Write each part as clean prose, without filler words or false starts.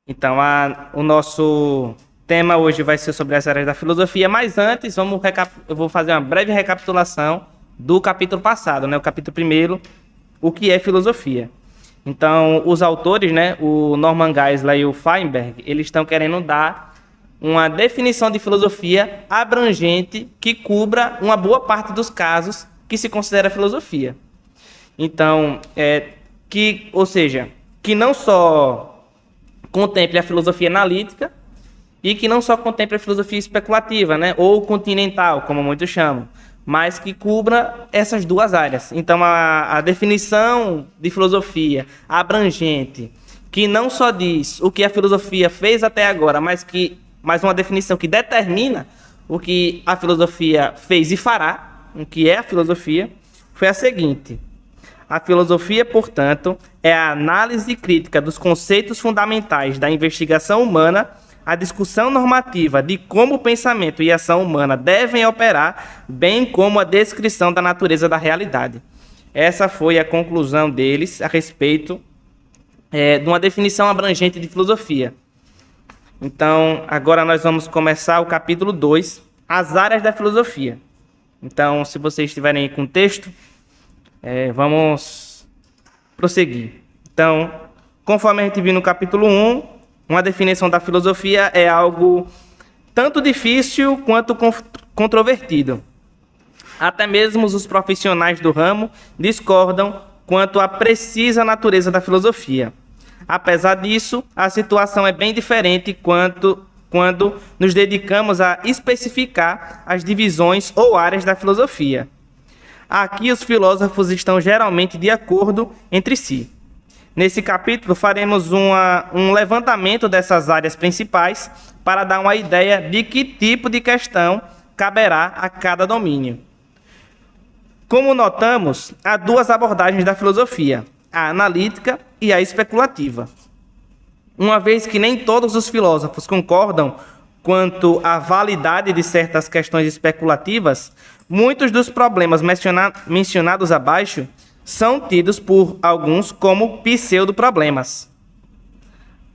Então, o nosso tema hoje vai ser sobre as áreas da filosofia, mas antes eu vou fazer uma breve recapitulação do capítulo passado, né? O capítulo primeiro, o que é filosofia. Então, os autores, né, o Norman Geisler e o Feinberg, eles estão querendo dar uma definição de filosofia abrangente que cubra uma boa parte dos casos que se considera filosofia. Então, que não só contemple a filosofia analítica e que não só contemple a filosofia especulativa, né, ou continental, como muitos chamam, mas que cubra essas duas áreas. Então, a definição de filosofia abrangente, que não só diz o que a filosofia fez até agora, mas uma definição que determina o que a filosofia fez e fará, o que é a filosofia, foi a seguinte: a filosofia, portanto, é a análise crítica dos conceitos fundamentais da investigação humana, a discussão normativa de como o pensamento e a ação humana devem operar, bem como a descrição da natureza da realidade. Essa foi a conclusão deles a respeito de uma definição abrangente de filosofia. Então, agora nós vamos começar o capítulo 2, as áreas da filosofia. Então, se vocês estiverem aí com o texto, vamos prosseguir. Então, conforme a gente viu no capítulo 1, uma definição da filosofia é algo tanto difícil quanto controvertido. Até mesmo os profissionais do ramo discordam quanto à precisa natureza da filosofia. Apesar disso, a situação é bem diferente quando nos dedicamos a especificar as divisões ou áreas da filosofia. Aqui os filósofos estão geralmente de acordo entre si. Nesse capítulo faremos um levantamento dessas áreas principais para dar uma ideia de que tipo de questão caberá a cada domínio. Como notamos, há duas abordagens da filosofia, a analítica e a especulativa. Uma vez que nem todos os filósofos concordam quanto à validade de certas questões especulativas, muitos dos problemas mencionados abaixo são tidos por alguns como pseudo-problemas.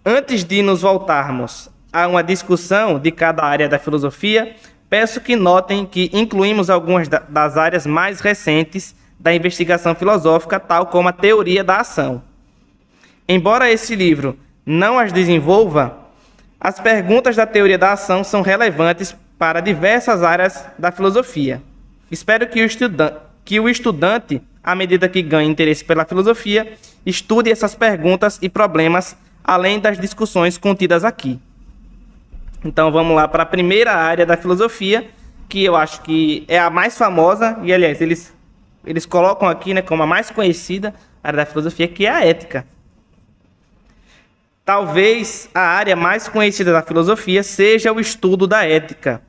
Antes de nos voltarmos a uma discussão de cada área da filosofia, peço que notem que incluímos algumas das áreas mais recentes da investigação filosófica, tal como a teoria da ação. Embora esse livro não as desenvolva, as perguntas da teoria da ação são relevantes para diversas áreas da filosofia. Espero que o estudante, à medida que ganhe interesse pela filosofia, estude essas perguntas e problemas, além das discussões contidas aqui. Então vamos lá para a primeira área da filosofia, que eu acho que é a mais famosa, e aliás, eles colocam aqui, né, como a mais conhecida área da filosofia, que é a ética. Talvez a área mais conhecida da filosofia seja o estudo da ética.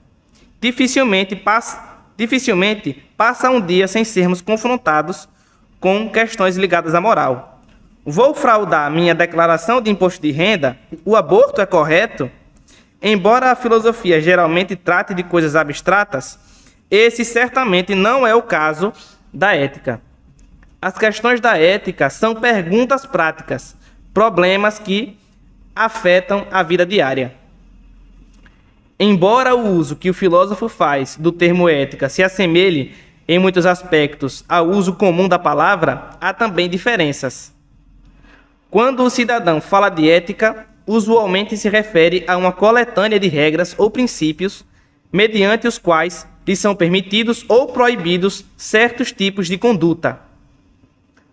Dificilmente passa um dia sem sermos confrontados com questões ligadas à moral. Vou fraudar minha declaração de imposto de renda? O aborto é correto? Embora a filosofia geralmente trate de coisas abstratas, esse certamente não é o caso da ética. As questões da ética são perguntas práticas, problemas que afetam a vida diária. Embora o uso que o filósofo faz do termo ética se assemelhe, em muitos aspectos, ao uso comum da palavra, há também diferenças. Quando o cidadão fala de ética, usualmente se refere a uma coletânea de regras ou princípios, mediante os quais lhe são permitidos ou proibidos certos tipos de conduta.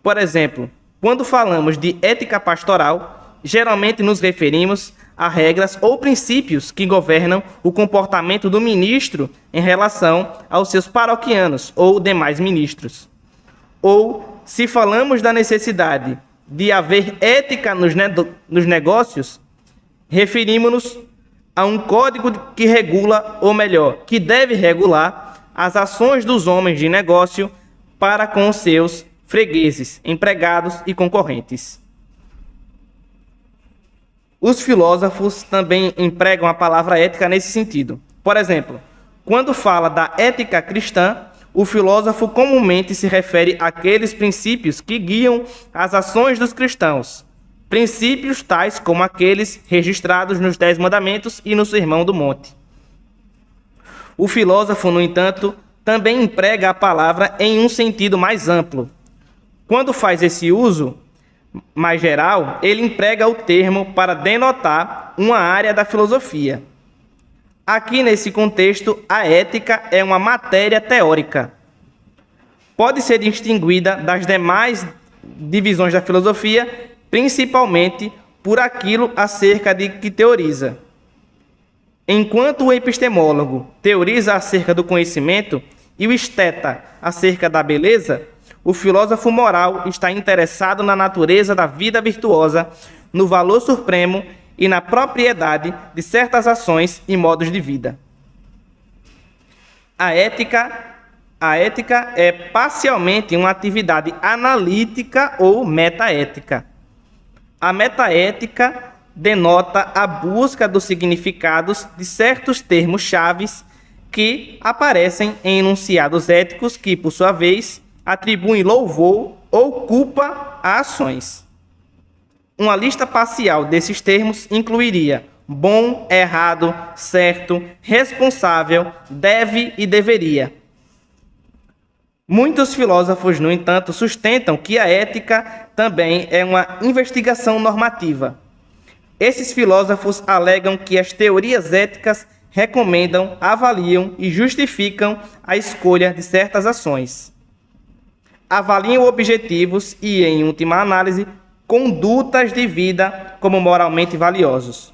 Por exemplo, quando falamos de ética pastoral, geralmente nos referimos a regras ou princípios que governam o comportamento do ministro em relação aos seus paroquianos ou demais ministros. Ou, se falamos da necessidade de haver ética nos negócios, referimos-nos a um código que regula, ou melhor, que deve regular as ações dos homens de negócio para com os seus fregueses, empregados e concorrentes. Os filósofos também empregam a palavra ética nesse sentido. Por exemplo, quando fala da ética cristã, o filósofo comumente se refere àqueles princípios que guiam as ações dos cristãos. princípios tais como aqueles registrados nos 10 Mandamentos e no Sermão do Monte. O filósofo, no entanto, também emprega a palavra em um sentido mais amplo. Quando faz esse uso mais geral, ele emprega o termo para denotar uma área da filosofia. Aqui, nesse contexto, a ética é uma matéria teórica. Pode ser distinguida das demais divisões da filosofia, principalmente por aquilo acerca de que teoriza. Enquanto o epistemólogo teoriza acerca do conhecimento e o esteta acerca da beleza, o filósofo moral está interessado na natureza da vida virtuosa, no valor supremo e na propriedade de certas ações e modos de vida. A ética é parcialmente uma atividade analítica ou metaética. A metaética denota a busca dos significados de certos termos-chaves que aparecem em enunciados éticos que, por sua vez, atribuem louvor ou culpa a ações. Uma lista parcial desses termos incluiria bom, errado, certo, responsável, deve e deveria. Muitos filósofos, no entanto, sustentam que a ética também é uma investigação normativa. Esses filósofos alegam que as teorias éticas recomendam, avaliam e justificam a escolha de certas ações. Avaliam objetivos e, em última análise, condutas de vida como moralmente valiosos.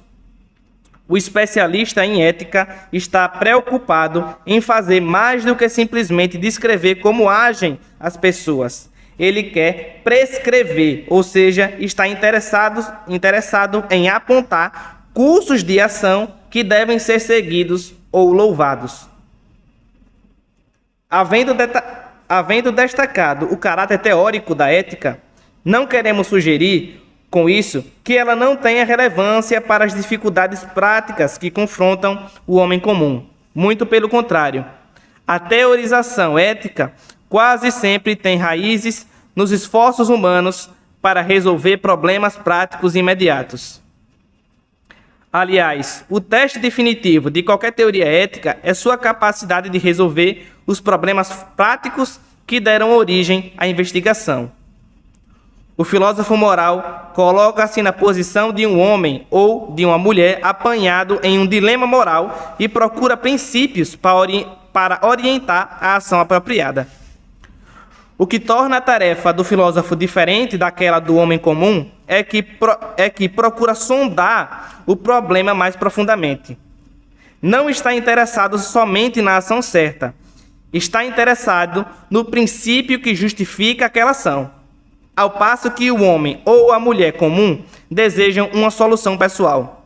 O especialista em ética está preocupado em fazer mais do que simplesmente descrever como agem as pessoas. Ele quer prescrever, ou seja, está interessado em apontar cursos de ação que devem ser seguidos ou louvados. Havendo destacado o caráter teórico da ética, não queremos sugerir, com isso, que ela não tenha relevância para as dificuldades práticas que confrontam o homem comum. Muito pelo contrário. A teorização ética quase sempre tem raízes nos esforços humanos para resolver problemas práticos imediatos. Aliás, o teste definitivo de qualquer teoria ética é sua capacidade de resolver os problemas práticos que deram origem à investigação. O filósofo moral coloca-se na posição de um homem ou de uma mulher apanhado em um dilema moral e procura princípios para orientar a ação apropriada. O que torna a tarefa do filósofo diferente daquela do homem comum é que procura sondar o problema mais profundamente. Não está interessado somente na ação certa, está interessado no princípio que justifica aquela ação. Ao passo que o homem ou a mulher comum desejam uma solução pessoal.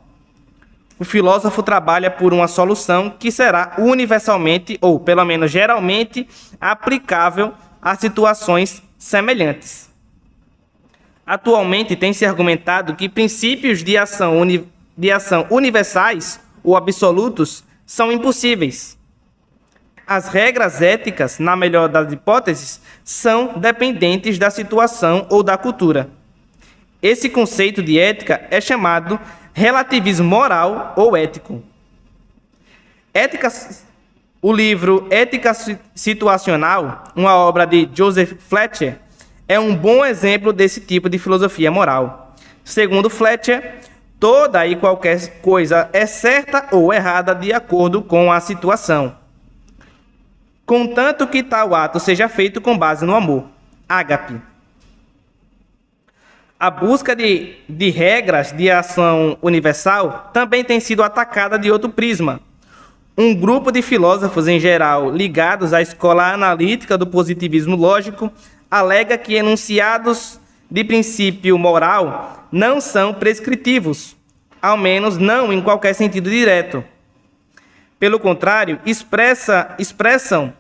O filósofo trabalha por uma solução que será universalmente, ou pelo menos geralmente, aplicável a situações semelhantes. Atualmente tem-se argumentado que princípios de ação universais ou absolutos são impossíveis. As regras éticas, na melhor das hipóteses, são dependentes da situação ou da cultura. Esse conceito de ética é chamado relativismo moral ou ético. O livro Ética Situacional, uma obra de Joseph Fletcher, é um bom exemplo desse tipo de filosofia moral. Segundo Fletcher, toda e qualquer coisa é certa ou errada de acordo com a situação, contanto que tal ato seja feito com base no amor. Ágape. A busca de regras de ação universal também tem sido atacada de outro prisma. Um grupo de filósofos, em geral, ligados à escola analítica do positivismo lógico, alega que enunciados de princípio moral não são prescritivos, ao menos não em qualquer sentido direto. Pelo contrário, expressam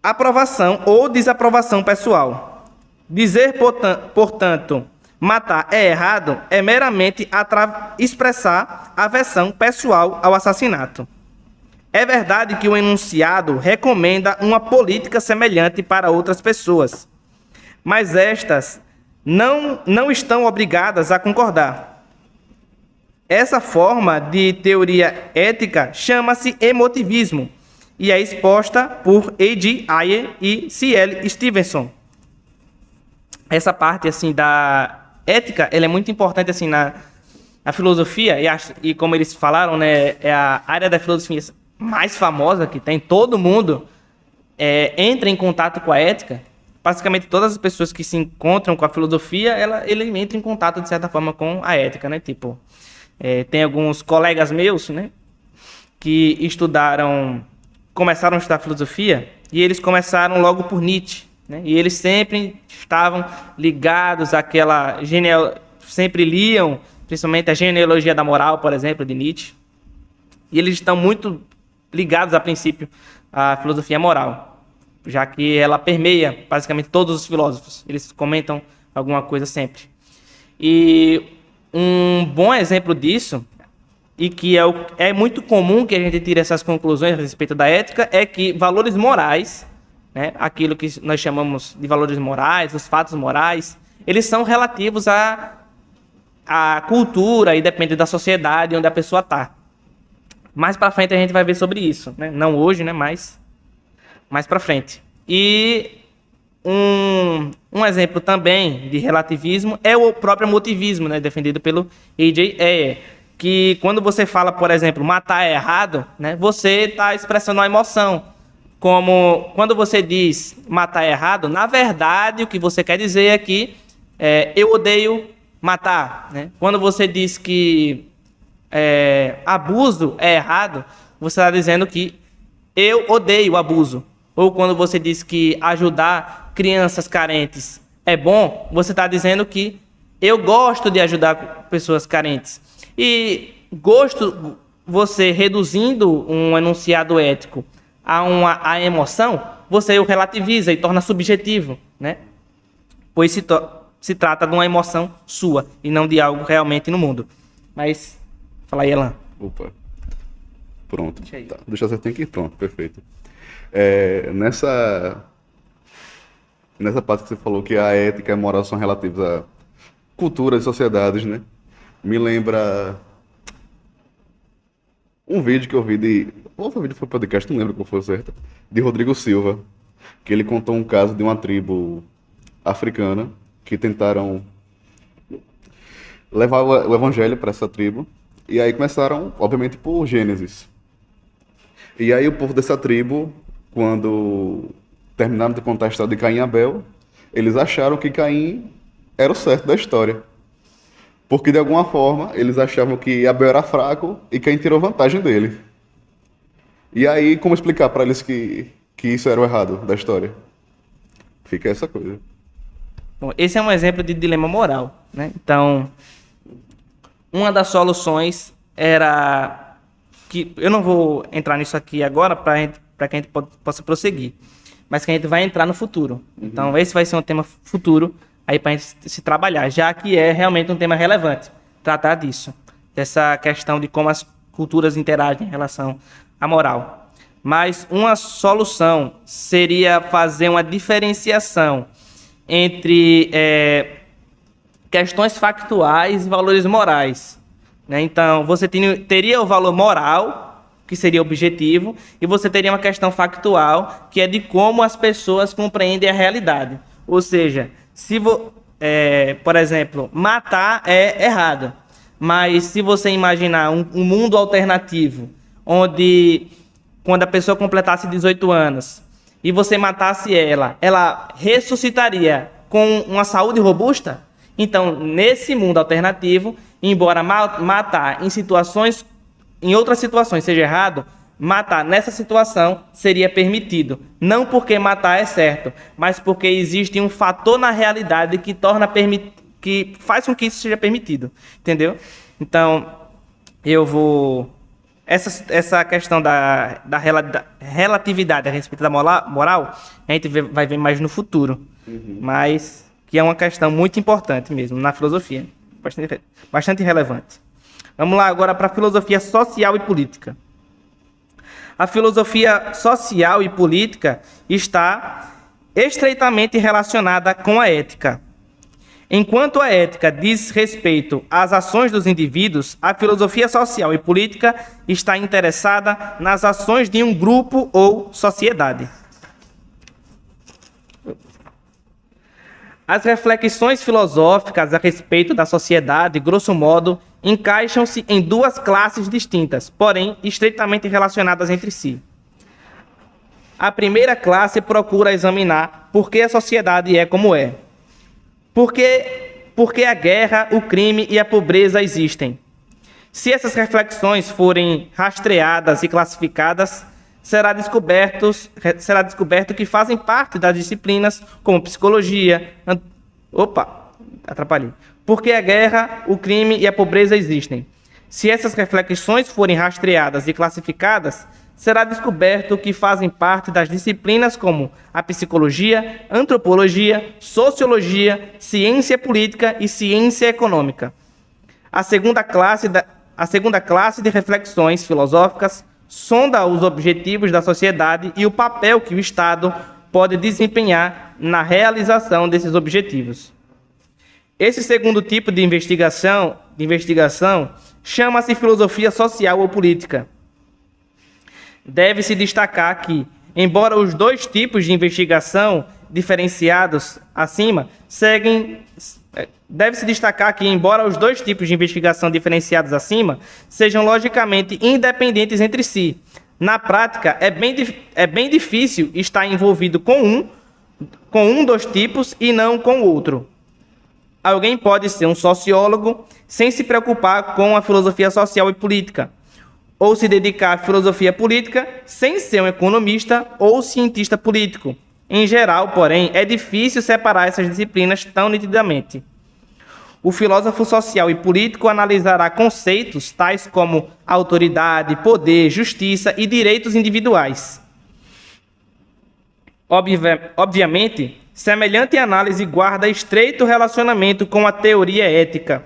aprovação ou desaprovação pessoal. Dizer, portanto, matar é errado é meramente expressar aversão pessoal ao assassinato. É verdade que o enunciado recomenda uma política semelhante para outras pessoas, mas estas não estão obrigadas a concordar. Essa forma de teoria ética chama-se emotivismo e é exposta por A.G. Ayer e C.L. Stevenson. Essa parte assim da ética, ela é muito importante assim na filosofia e como eles falaram, né, é a área da filosofia mais famosa que tem. Todo mundo entra em contato com a ética. Basicamente todas as pessoas que se encontram com a filosofia, ele entra em contato de certa forma com a ética, né? Tipo, tem alguns colegas meus, né, que começaram a estudar filosofia e eles começaram logo por Nietzsche, né? E eles sempre estavam ligados àquela sempre liam, principalmente a genealogia da moral, por exemplo, de Nietzsche. E eles estão muito ligados, a princípio, à filosofia moral, já que ela permeia basicamente todos os filósofos. Eles comentam alguma coisa sempre. E um bom exemplo disso, e que é muito comum que a gente tire essas conclusões a respeito da ética, é que valores morais, né, aquilo que nós chamamos de valores morais, os fatos morais, eles são relativos à cultura e depende da sociedade onde a pessoa está. Mais para frente a gente vai ver sobre isso, né? Não hoje, né? Mas mais para frente. E um exemplo também de relativismo é o próprio emotivismo, né? Defendido pelo A.J. Ayer, que quando você fala, por exemplo, matar é errado, né? Você está expressando uma emoção. Como quando você diz matar é errado, na verdade o que você quer dizer é que eu odeio matar, né? Quando você diz que abuso é errado, você está dizendo que eu odeio abuso. Ou quando você diz que ajudar crianças carentes é bom, você está dizendo que eu gosto de ajudar pessoas carentes. E gosto, você reduzindo um enunciado ético a emoção, você o relativiza e torna subjetivo, né? Pois se trata de uma emoção sua e não de algo realmente no mundo. Mas, fala aí, Elan. Opa, pronto. Tá. Deixa eu acertar aqui, pronto, perfeito. Nessa parte que você falou que a ética e a moral são relativas a culturas e sociedades, né? Me lembra um vídeo que eu vi outro vídeo foi podcast, não lembro qual foi o certo, de Rodrigo Silva, que ele contou um caso de uma tribo africana que tentaram levar o evangelho para essa tribo, e aí começaram, obviamente, por Gênesis. E aí o povo dessa tribo, quando terminaram de contar a história de Caim e Abel, eles acharam que Caim era o certo da história. Porque, de alguma forma, eles achavam que Abel era fraco e Caim tirou vantagem dele. E aí, como explicar para eles que isso era o errado da história? Fica essa coisa. Bom, esse é um exemplo de dilema moral, né? Então, uma das soluções era que eu não vou entrar nisso aqui agora para que a gente possa prosseguir, mas que a gente vai entrar no futuro. Então, esse vai ser um tema futuro aí para a gente se trabalhar, já que é realmente um tema relevante tratar disso, dessa questão de como as culturas interagem em relação à moral. Mas uma solução seria fazer uma diferenciação entre questões factuais e valores morais, né? Então, você teria o valor moral, que seria objetivo, e você teria uma questão factual, que é de como as pessoas compreendem a realidade. Ou seja, por exemplo, matar é errado, mas se você imaginar um mundo alternativo, onde quando a pessoa completasse 18 anos e você matasse ela ressuscitaria com uma saúde robusta? Então, nesse mundo alternativo, embora matar em outras situações seja errado, matar nessa situação seria permitido. Não porque matar é certo, mas porque existe um fator na realidade que que faz com que isso seja permitido. Entendeu? Então, eu vou... Essa questão da relatividade a respeito da moral, a gente vai ver mais no futuro. Mas que é uma questão muito importante mesmo na filosofia. Bastante relevante. Vamos lá agora para a filosofia social e política. A filosofia social e política está estreitamente relacionada com a ética. Enquanto a ética diz respeito às ações dos indivíduos, a filosofia social e política está interessada nas ações de um grupo ou sociedade. As reflexões filosóficas a respeito da sociedade, grosso modo, encaixam-se em duas classes distintas, porém estreitamente relacionadas entre si. A primeira classe procura examinar por que a sociedade é como é. Por que a guerra, o crime e a pobreza existem? Se essas reflexões forem rastreadas e classificadas, será descoberto que fazem parte das disciplinas como psicologia... Por que a guerra, o crime e a pobreza existem? Se essas reflexões forem rastreadas e classificadas, será descoberto que fazem parte das disciplinas como a psicologia, antropologia, sociologia, ciência política e ciência econômica. A segunda classe de reflexões filosóficas sonda os objetivos da sociedade e o papel que o Estado pode desempenhar na realização desses objetivos. Esse segundo tipo de investigação chama-se filosofia social ou política. Deve-se destacar que, embora os dois tipos de investigação diferenciados acima sejam logicamente independentes entre si, na prática é bem difícil estar envolvido com um dos tipos e não com o outro. Alguém pode ser um sociólogo sem se preocupar com a filosofia social e política, ou se dedicar à filosofia política sem ser um economista ou cientista político. Em geral, porém, é difícil separar essas disciplinas tão nitidamente. O filósofo social e político analisará conceitos tais como autoridade, poder, justiça e direitos individuais. Obviamente, semelhante análise guarda estreito relacionamento com a teoria ética.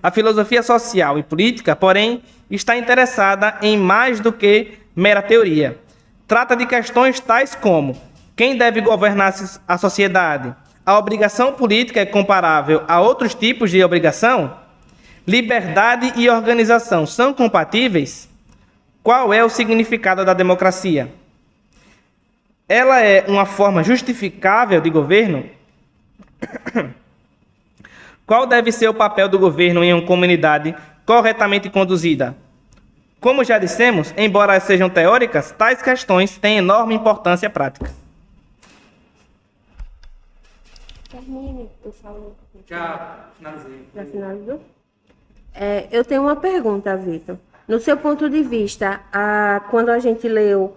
A filosofia social e política, porém, está interessada em mais do que mera teoria. Trata de questões tais como: quem deve governar a sociedade? A obrigação política é comparável a outros tipos de obrigação? Liberdade e organização são compatíveis? Qual é o significado da democracia? Ela é uma forma justificável de governo? Qual deve ser o papel do governo em uma comunidade corretamente conduzida? Como já dissemos, embora sejam teóricas, tais questões têm enorme importância prática. Termine, por favor. Já finalizei. Já finalizou? Eu tenho uma pergunta, Vitor. No seu ponto de vista, quando a gente leu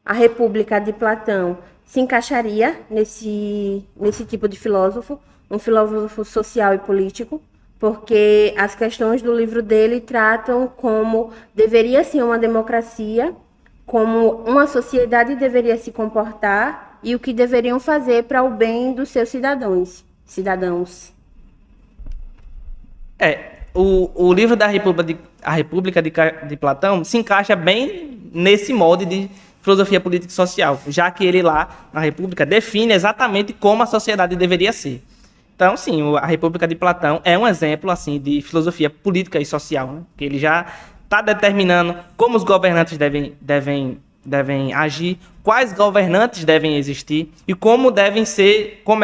a República de Platão, se encaixaria nesse tipo de filósofo, um filósofo social e político, porque as questões do livro dele tratam como deveria ser uma democracia, como uma sociedade deveria se comportar e o que deveriam fazer para o bem dos seus cidadãos. O livro da República de Platão se encaixa bem nesse molde de filosofia política e social, já que ele lá, na República, define exatamente como a sociedade deveria ser. Então, sim, a República de Platão é um exemplo assim de filosofia política e social, né? Que ele já está determinando como os governantes devem agir, quais governantes devem existir e como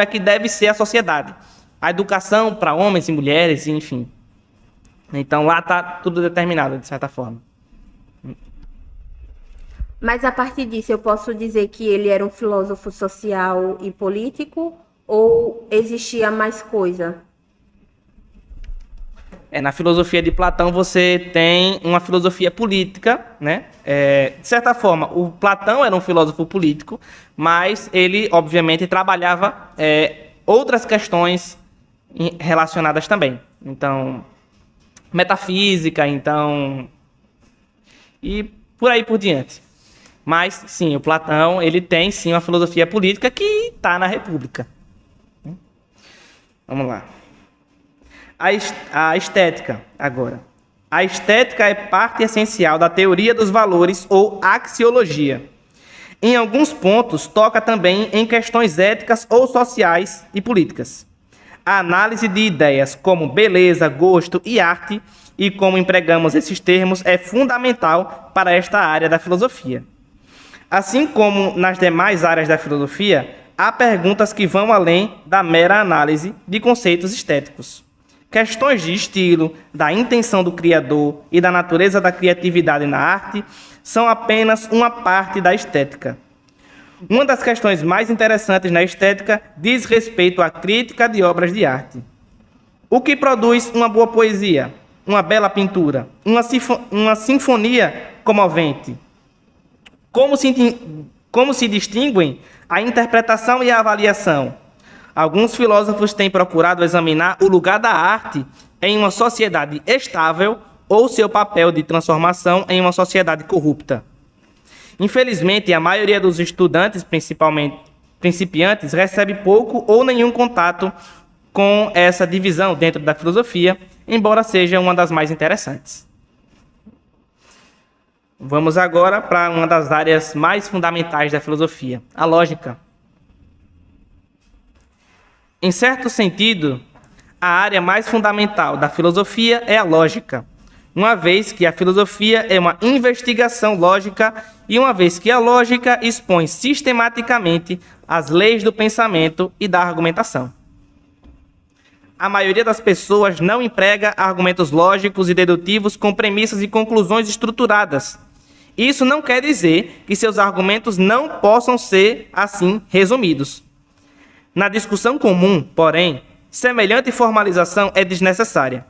é que deve ser a sociedade. A educação para homens e mulheres, enfim. Então, lá está tudo determinado, de certa forma. Mas, a partir disso, eu posso dizer que ele era um filósofo social e político ou existia mais coisa? Na filosofia de Platão, você tem uma filosofia política, né? De certa forma, o Platão era um filósofo político, mas ele, obviamente, trabalhava outras questões relacionadas também. Então, metafísica, e por aí por diante. Mas, sim, o Platão, ele tem, sim, uma filosofia política que está na República. Vamos lá. A estética, agora. A estética é parte essencial da teoria dos valores ou axiologia. Em alguns pontos, toca também em questões éticas ou sociais e políticas. A análise de ideias como beleza, gosto e arte e como empregamos esses termos é fundamental para esta área da filosofia. Assim como nas demais áreas da filosofia, há perguntas que vão além da mera análise de conceitos estéticos. Questões de estilo, da intenção do criador e da natureza da criatividade na arte são apenas uma parte da estética. Uma das questões mais interessantes na estética diz respeito à crítica de obras de arte. O que produz uma boa poesia, uma bela pintura, uma sinfonia comovente? Como se distinguem a interpretação e a avaliação? Alguns filósofos têm procurado examinar o lugar da arte em uma sociedade estável ou seu papel de transformação em uma sociedade corrupta. Infelizmente, a maioria dos estudantes, principalmente principiantes, recebe pouco ou nenhum contato com essa divisão dentro da filosofia, embora seja uma das mais interessantes. Vamos agora para uma das áreas mais fundamentais da filosofia, a lógica. Em certo sentido, a área mais fundamental da filosofia é a lógica, uma vez que a filosofia é uma investigação lógica e uma vez que a lógica expõe sistematicamente as leis do pensamento e da argumentação. A maioria das pessoas não emprega argumentos lógicos e dedutivos com premissas e conclusões estruturadas. Isso não quer dizer que seus argumentos não possam ser, assim, resumidos. Na discussão comum, porém, semelhante formalização é desnecessária.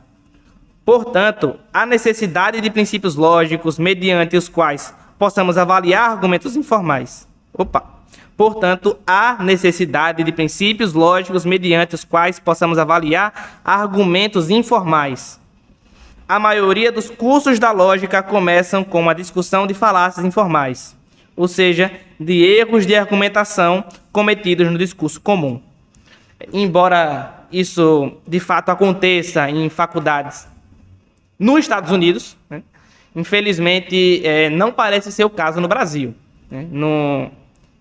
Portanto, há necessidade de princípios lógicos mediante os quais possamos avaliar argumentos informais. Portanto, há necessidade de princípios lógicos mediante os quais possamos avaliar argumentos informais. A maioria dos cursos da lógica começam com uma discussão de falácias informais, ou seja, de erros de argumentação cometidos no discurso comum. Embora isso de fato aconteça em faculdades nos Estados Unidos, né, infelizmente não parece ser o caso no Brasil. Né?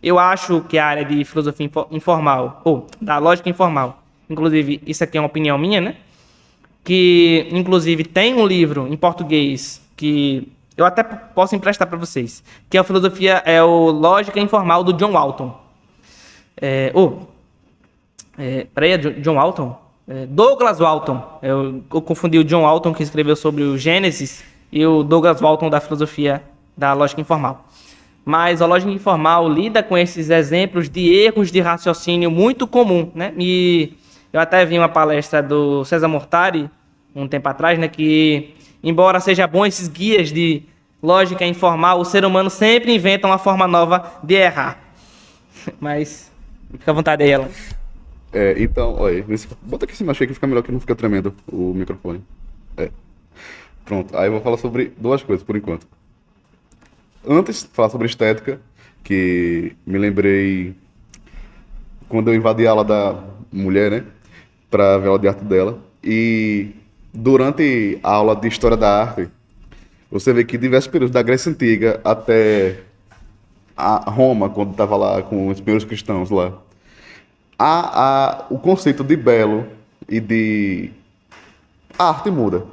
Eu acho que a área de filosofia informal, ou da lógica informal, inclusive isso aqui é uma opinião minha, né? Que inclusive tem um livro em português que eu até posso emprestar para vocês, que é a filosofia, o Lógica Informal do John Walton. John Walton? Douglas Walton. Eu confundi o John Walton, que escreveu sobre o Gênesis, e o Douglas Walton da filosofia da lógica informal. Mas a lógica informal lida com esses exemplos de erros de raciocínio muito comum, né? E eu até vi uma palestra do César Mortari, um tempo atrás, né, que, embora seja bom esses guias de lógica informal, o ser humano sempre inventa uma forma nova de errar. Mas, fica à vontade aí, ela. Então, olha, bota aqui em cima, achei que fica melhor, que não fica tremendo o microfone. Pronto, aí eu vou falar sobre duas coisas por enquanto. Antes de falar sobre estética, que me lembrei quando eu invadi a aula da mulher, né, para ver a aula de arte dela, e durante a aula de História da Arte, você vê que diversos períodos da Grécia Antiga até a Roma, quando estava lá com os primeiros cristãos lá, o conceito de belo e de arte muda.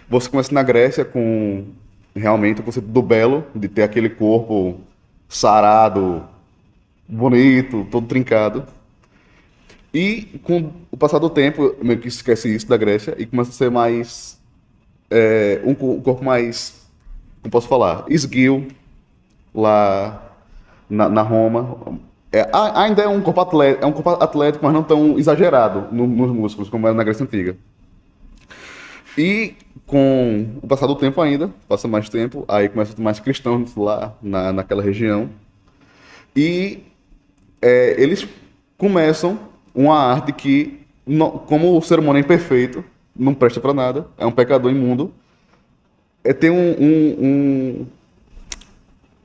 Você começa na Grécia com realmente o conceito do belo, de ter aquele corpo sarado, bonito, todo trincado. E com o passar do tempo, meio que esquece isso da Grécia e começa a ser mais um corpo mais, como posso falar, esguio lá na Roma. Ainda é um corpo atlético, mas não tão exagerado nos músculos como era na Grécia Antiga. E com o passar do tempo ainda, passa mais tempo, aí começa a ter mais cristãos lá naquela região. E eles começam uma arte que, como o ser humano é imperfeito, não presta para nada, é um pecador imundo, tem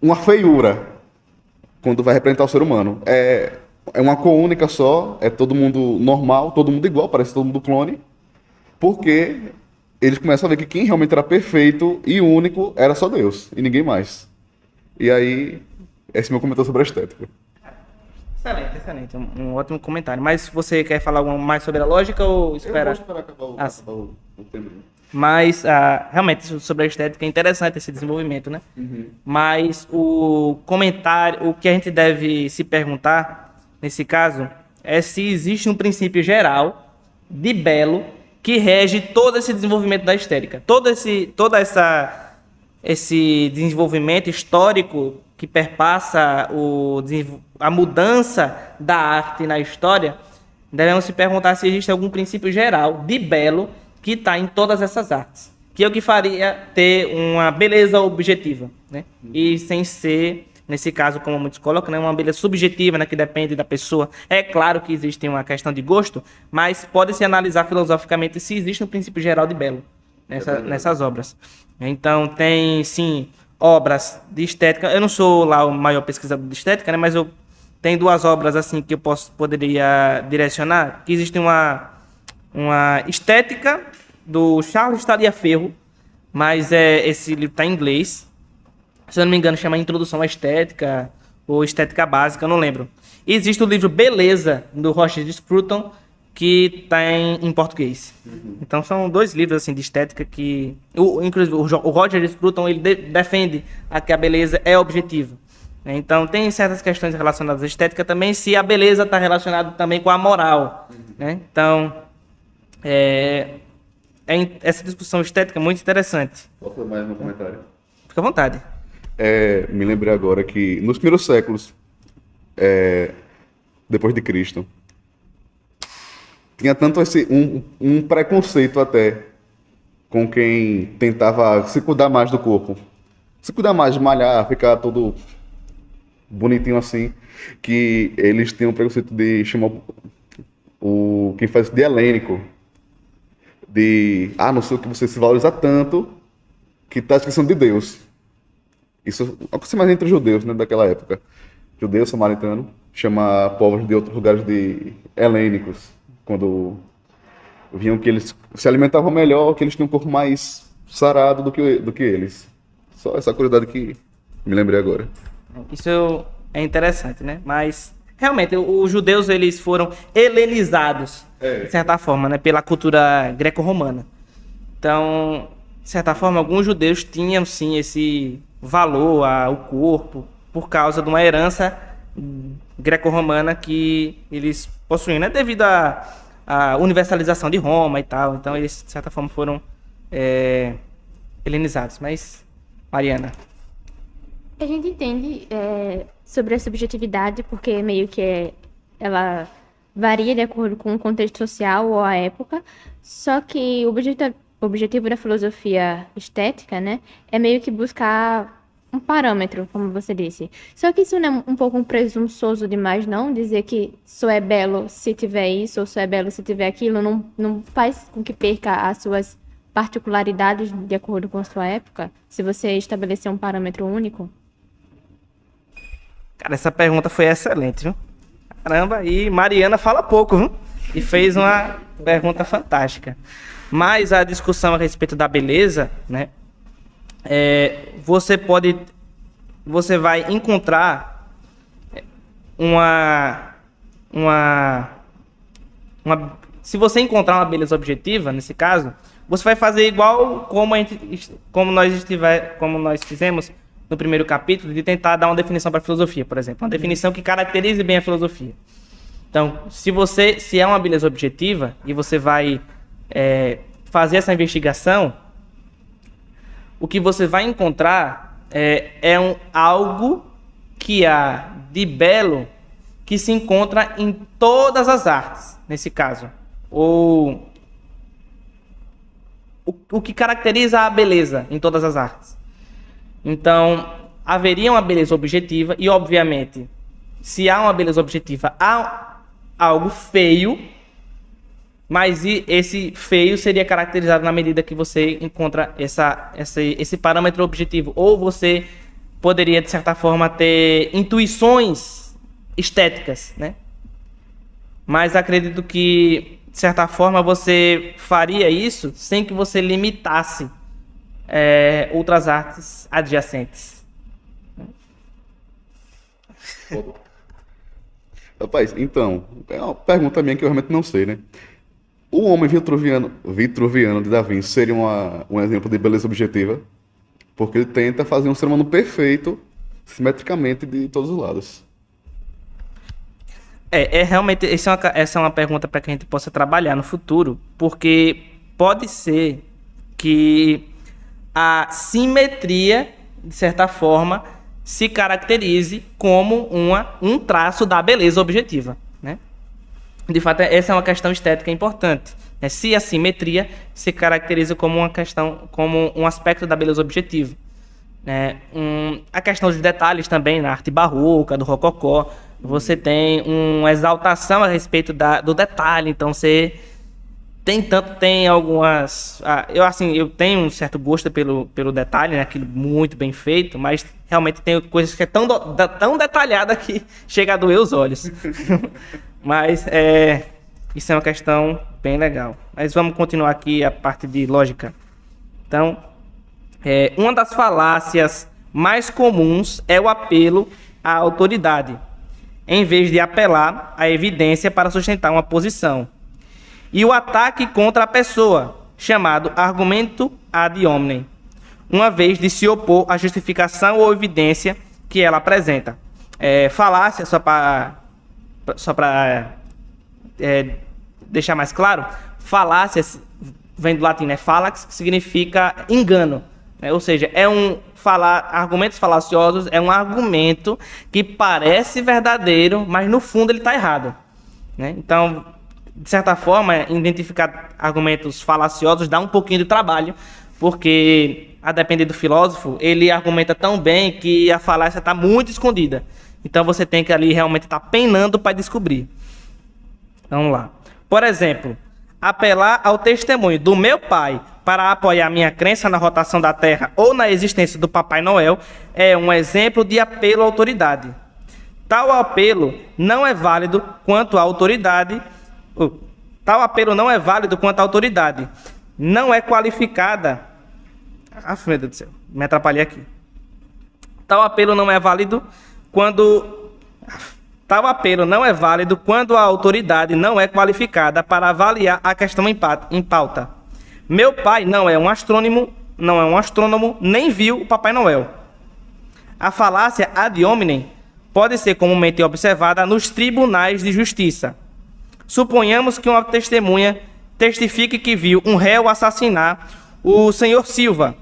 uma feiura quando vai representar o ser humano. É uma cor única só, é todo mundo normal, todo mundo igual, parece todo mundo clone, porque eles começam a ver que quem realmente era perfeito e único era só Deus, e ninguém mais. E aí Esse é meu comentário sobre a estética. Excelente, excelente. Um ótimo comentário. Mas você quer falar algo mais sobre a lógica ou espera? Eu vou esperar acabar o tema. Mas, realmente, sobre a estética é interessante esse desenvolvimento, né? Mas o comentário, o que a gente deve se perguntar, nesse caso, é se existe um princípio geral de belo que rege todo esse desenvolvimento da estética. Esse desenvolvimento histórico que perpassa a mudança da arte na história, devemos se perguntar se existe algum princípio geral de belo que está em todas essas artes, que é o que faria ter uma beleza objetiva, né? E sem ser, nesse caso, como muitos colocam, né, uma beleza subjetiva, né, que depende da pessoa. É claro que existe uma questão de gosto, mas pode-se analisar filosoficamente se existe um princípio geral de belo nessas obras. Então, tem, sim, obras de estética. Eu não sou lá o maior pesquisador de estética, né, mas eu tenho duas obras assim que eu poderia direcionar, que existe uma estética do Charles Taliaferro, mas esse livro está em inglês. Se eu não me engano, chama Introdução à Estética ou Estética Básica, eu não lembro. E existe o livro Beleza, do Roger Scruton, que está em português. Então são dois livros assim de estética que... Inclusive, o Roger Scruton, ele defende que a beleza é objetiva. Então tem certas questões relacionadas à estética também, se a beleza está relacionada também com a moral. Né? Então, essa discussão estética é muito interessante. Posso fazer mais um comentário? Fica à vontade. Me lembrei agora que nos primeiros séculos, depois de Cristo, tinha tanto um preconceito até com quem tentava se cuidar mais do corpo. Se cuidar mais de malhar, ficar todo bonitinho assim, que eles tinham o preconceito de chamar quem faz isso de helênico. Não sei o que você se valoriza tanto que está esquecendo de Deus. Isso acontece mais entre os judeus, né, daquela época. Judeu, samaritano, chama povos de outros lugares de helênicos. Quando viam que eles se alimentavam melhor, que eles tinham um corpo mais sarado do que eles. Só essa curiosidade que me lembrei agora. Isso é interessante, né? Mas, realmente, os judeus eles foram helenizados, de certa forma, né, pela cultura greco-romana. Então, de certa forma, alguns judeus tinham, sim, esse valor ao corpo por causa de uma herança greco-romana que eles possuíam, né? Devido à universalização de Roma e tal. Então, eles, de certa forma, foram helenizados. Mas, Mariana... A gente entende sobre a subjetividade, porque meio que ela varia de acordo com o contexto social ou a época, só que o objetivo da filosofia estética, né, é meio que buscar um parâmetro, como você disse. Só que isso não é um pouco presunçoso demais, não? Dizer que só é belo se tiver isso, ou só é belo se tiver aquilo, não faz com que perca as suas particularidades de acordo com a sua época, se você estabelecer um parâmetro único? Cara, essa pergunta foi excelente, viu? Caramba, e Mariana fala pouco, viu? E fez uma pergunta fantástica. Mas a discussão a respeito da beleza, né? Você vai encontrar se você encontrar uma beleza objetiva, nesse caso, você vai fazer igual como nós fizemos no primeiro capítulo, de tentar dar uma definição para a filosofia, por exemplo. Uma definição que caracterize bem a filosofia. Então, se é uma beleza objetiva e você vai fazer essa investigação, o que você vai encontrar algo que há de belo que se encontra em todas as artes, nesse caso. Ou o que caracteriza a beleza em todas as artes. Então, haveria uma beleza objetiva e, obviamente, se há uma beleza objetiva, há algo feio, mas esse feio seria caracterizado na medida que você encontra esse parâmetro objetivo. Ou você poderia, de certa forma, ter intuições estéticas, né? Mas acredito que, de certa forma, você faria isso sem que você limitasse outras artes adjacentes. Rapaz, então, é uma pergunta minha que eu realmente não sei, né? O homem vitruviano de Da Vinci seria um exemplo de beleza objetiva? Porque ele tenta fazer um ser humano perfeito, simetricamente, de todos os lados. Realmente, essa é uma pergunta para que a gente possa trabalhar no futuro, porque pode ser que a simetria, de certa forma, se caracterize como um traço da beleza objetiva, né? De fato, essa é uma questão estética importante, né? Se a simetria se caracteriza como como um aspecto da beleza objetiva, né? A questão dos detalhes também na arte barroca, do rococó, você tem uma exaltação a respeito do detalhe, então você tem algumas... eu tenho um certo gosto pelo detalhe, né? Aquilo muito bem feito, mas realmente tem coisas que é tão detalhada que chega a doer os olhos. Mas isso é uma questão bem legal. Mas vamos continuar aqui a parte de lógica. Então, uma das falácias mais comuns é o apelo à autoridade, em vez de apelar à evidência para sustentar uma posição. E o ataque contra a pessoa, chamado argumento ad hominem, uma vez de se opor à justificação ou evidência que ela apresenta. Falácia, só para deixar mais claro, falácia vem do latim, né? Fallax, que significa engano, né? Ou seja, argumentos falaciosos é um argumento que parece verdadeiro, mas no fundo ele está errado, né? Então, de certa forma, identificar argumentos falaciosos dá um pouquinho de trabalho, porque, a depender do filósofo, ele argumenta tão bem que a falácia está muito escondida. Então, você tem que ali realmente estar penando para descobrir. Vamos lá. Por exemplo, apelar ao testemunho do meu pai para apoiar minha crença na rotação da Terra ou na existência do Papai Noel é um exemplo de apelo à autoridade. Tal apelo não é válido quanto a autoridade... Tal apelo não é válido quanto a autoridade não é qualificada. Meu Deus do céu, me atrapalhei aqui. Tal apelo não é válido quando a autoridade não é qualificada para avaliar a questão em pauta. Meu pai não é um astrônomo, nem viu o Papai Noel. A falácia ad hominem pode ser comumente observada nos tribunais de justiça. Suponhamos que uma testemunha testifique que viu um réu assassinar o senhor Silva.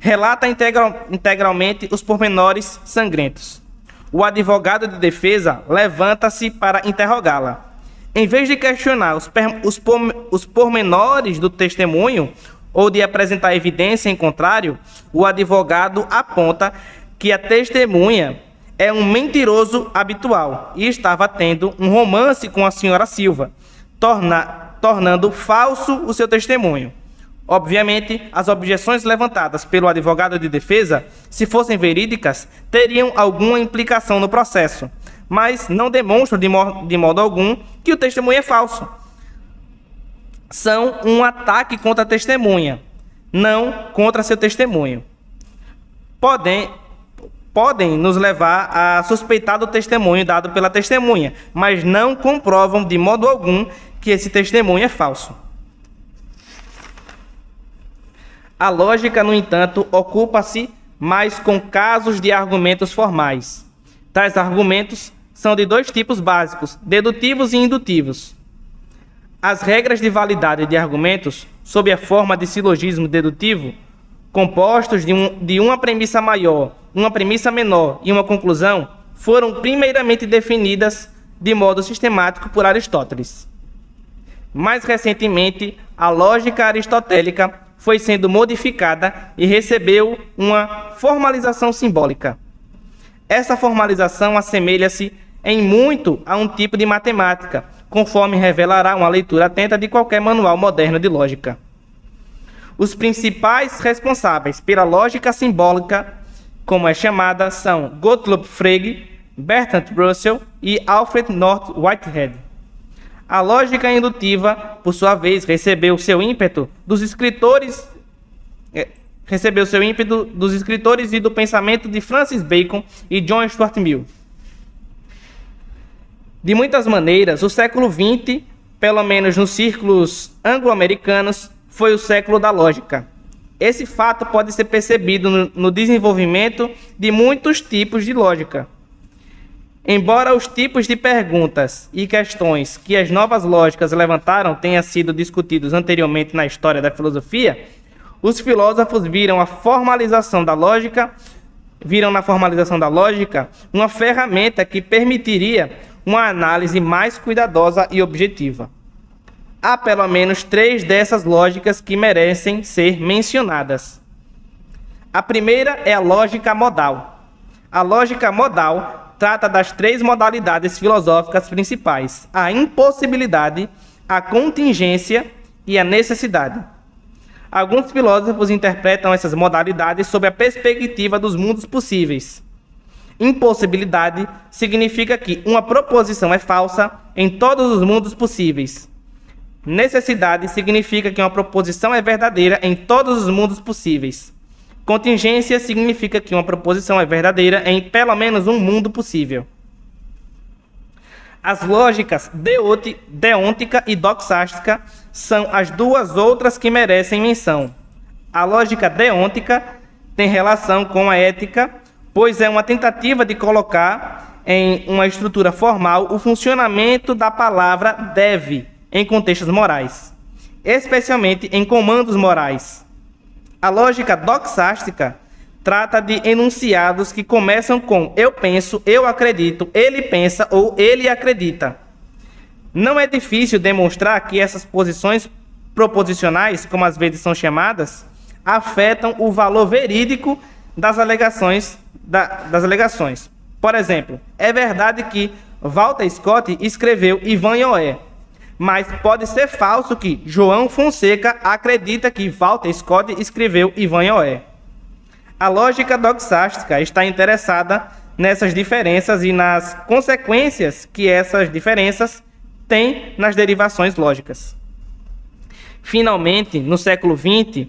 Relata integralmente os pormenores sangrentos. O advogado de defesa levanta-se para interrogá-la. Em vez de questionar os pormenores do testemunho ou de apresentar evidência em contrário, o advogado aponta que a testemunha é um mentiroso habitual e estava tendo um romance com a senhora Silva, tornando falso o seu testemunho. Obviamente, as objeções levantadas pelo advogado de defesa, se fossem verídicas, teriam alguma implicação no processo, mas não demonstram de modo algum que o testemunho é falso. São um ataque contra a testemunha, não contra seu testemunho. Podem nos levar a suspeitar do testemunho dado pela testemunha, mas não comprovam de modo algum que esse testemunho é falso. A lógica, no entanto, ocupa-se mais com casos de argumentos formais. Tais argumentos são de dois tipos básicos, dedutivos e indutivos. As regras de validade de argumentos, sob a forma de silogismo dedutivo, compostos de uma premissa maior, uma premissa menor e uma conclusão, foram primeiramente definidas de modo sistemático por Aristóteles. Mais recentemente, a lógica aristotélica foi sendo modificada e recebeu uma formalização simbólica. Essa formalização assemelha-se em muito a um tipo de matemática, conforme revelará uma leitura atenta de qualquer manual moderno de lógica. Os principais responsáveis pela lógica simbólica, como é chamada, são Gottlob Frege, Bertrand Russell e Alfred North Whitehead. A lógica indutiva, por sua vez, recebeu seu ímpeto dos escritores e do pensamento de Francis Bacon e John Stuart Mill. De muitas maneiras, o século XX, pelo menos nos círculos anglo-americanos, foi o século da lógica. Esse fato pode ser percebido no desenvolvimento de muitos tipos de lógica. Embora os tipos de perguntas e questões que as novas lógicas levantaram tenham sido discutidos anteriormente na história da filosofia, os filósofos viram na formalização da lógica uma ferramenta que permitiria uma análise mais cuidadosa e objetiva. Há pelo menos 3 dessas lógicas que merecem ser mencionadas. A primeira é a lógica modal. A lógica modal trata das 3 modalidades filosóficas principais: a impossibilidade, a contingência e a necessidade. Alguns filósofos interpretam essas modalidades sob a perspectiva dos mundos possíveis. Impossibilidade significa que uma proposição é falsa em todos os mundos possíveis. Necessidade significa que uma proposição é verdadeira em todos os mundos possíveis. Contingência significa que uma proposição é verdadeira em pelo menos um mundo possível. As lógicas deôntica e doxástica são as 2 outras que merecem menção. A lógica deôntica tem relação com a ética, pois é uma tentativa de colocar em uma estrutura formal o funcionamento da palavra deve em contextos morais, especialmente em comandos morais. A lógica doxástica trata de enunciados que começam com eu penso, eu acredito, ele pensa ou ele acredita. Não é difícil demonstrar que essas posições proposicionais, como às vezes são chamadas, afetam o valor verídico das alegações. Por exemplo, é verdade que Walter Scott escreveu Ivan-Ioé, mas pode ser falso que João Fonseca acredita que Walter Scott escreveu Ivan-Ioé. A lógica doxástica está interessada nessas diferenças e nas consequências que essas diferenças têm nas derivações lógicas. Finalmente, no século XX,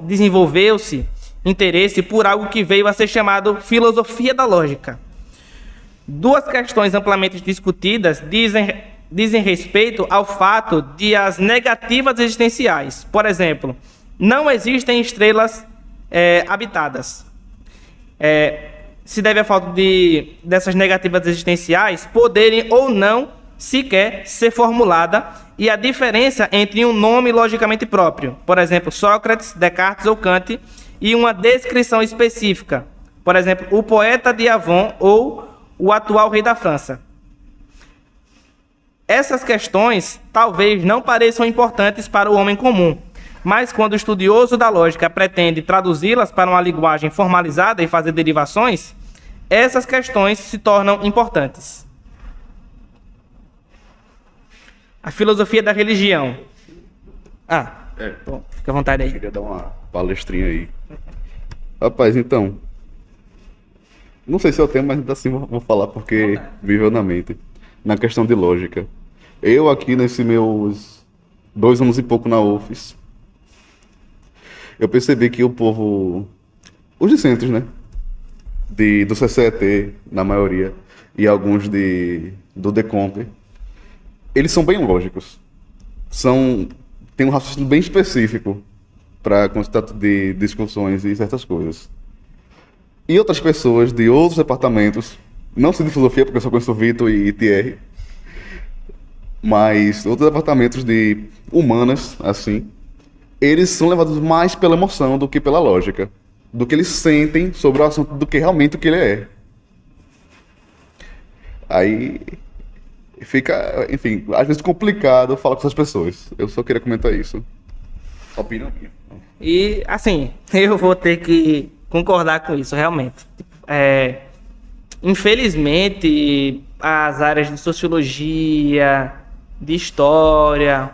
desenvolveu-se interesse por algo que veio a ser chamado filosofia da lógica. 2 questões amplamente discutidas dizem respeito ao fato de as negativas existenciais. Por exemplo, não existem estrelas habitadas. Se deve à falta dessas negativas existenciais poderem ou não sequer ser formulada e a diferença entre um nome logicamente próprio, por exemplo, Sócrates, Descartes ou Kant, e uma descrição específica, por exemplo, o poeta de Avon ou o atual rei da França. Essas questões talvez não pareçam importantes para o homem comum, mas quando o estudioso da lógica pretende traduzi-las para uma linguagem formalizada e fazer derivações, essas questões se tornam importantes. A filosofia da religião. Bom, fica à vontade aí. Eu queria dar uma palestrinha aí. Rapaz, então, não sei se é o tema, mas assim vou falar porque viveu na mente. Na questão de lógica. Eu aqui nesses meus 2 anos e pouco na UFES, eu percebi que o povo, os discentes, né, do CCET, na maioria, e alguns do Decomp, eles são bem lógicos. Tem um raciocínio bem específico para quantidade de discussões e certas coisas. E outras pessoas de outros departamentos, não sei de filosofia, porque eu só conheço o Vitor e Thierry, mas outros departamentos de humanas, assim, eles são levados mais pela emoção do que pela lógica, do que eles sentem sobre o assunto, do que realmente o que ele é. Aí fica, enfim, às vezes complicado falar com essas pessoas. Eu só queria comentar isso. Opinião minha. E, assim, eu vou ter que concordar com isso, realmente. Infelizmente, as áreas de sociologia, de história,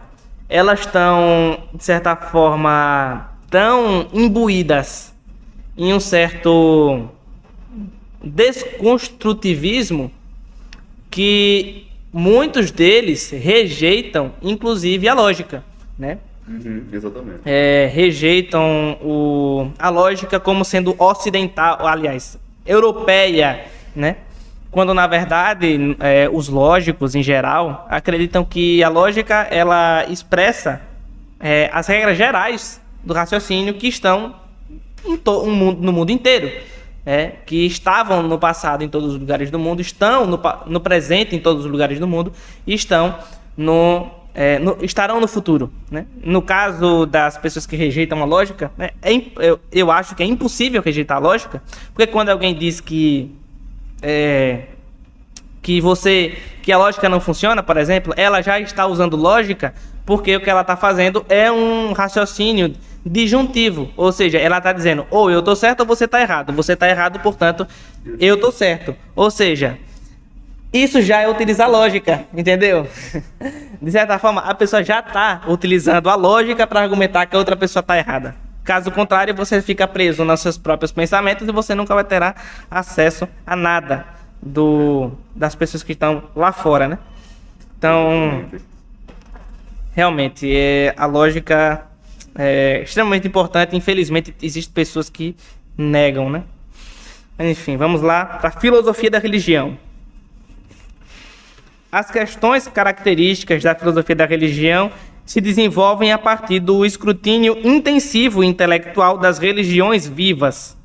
elas estão, de certa forma, tão imbuídas em um certo desconstrutivismo que muitos deles rejeitam, inclusive, a lógica, né? Exatamente. Rejeitam a lógica como sendo ocidental, aliás, europeia, né? quando na verdade os lógicos em geral acreditam que a lógica ela expressa as regras gerais do raciocínio que estão no mundo inteiro, que estavam no passado em todos os lugares do mundo, estão no presente em todos os lugares do mundo e estarão no futuro, né? No caso das pessoas que rejeitam a lógica, né, eu acho que é impossível rejeitar a lógica, porque quando alguém diz que a lógica não funciona, por exemplo, ela já está usando lógica porque o que ela está fazendo é um raciocínio disjuntivo, ou seja, ela está dizendo ou eu estou certo ou você está errado. Você está errado, portanto, eu estou certo. Ou seja, isso já é utilizar lógica, entendeu? De certa forma, a pessoa já está utilizando a lógica para argumentar que a outra pessoa está errada. Caso contrário, você fica preso nos seus próprios pensamentos e você nunca vai ter acesso a nada das pessoas que estão lá fora, né? Então, realmente, a lógica é extremamente importante. Infelizmente, existem pessoas que negam, né? Mas, enfim, vamos lá para a filosofia da religião. As questões características da filosofia da religião se desenvolvem a partir do escrutínio intensivo e intelectual das religiões vivas.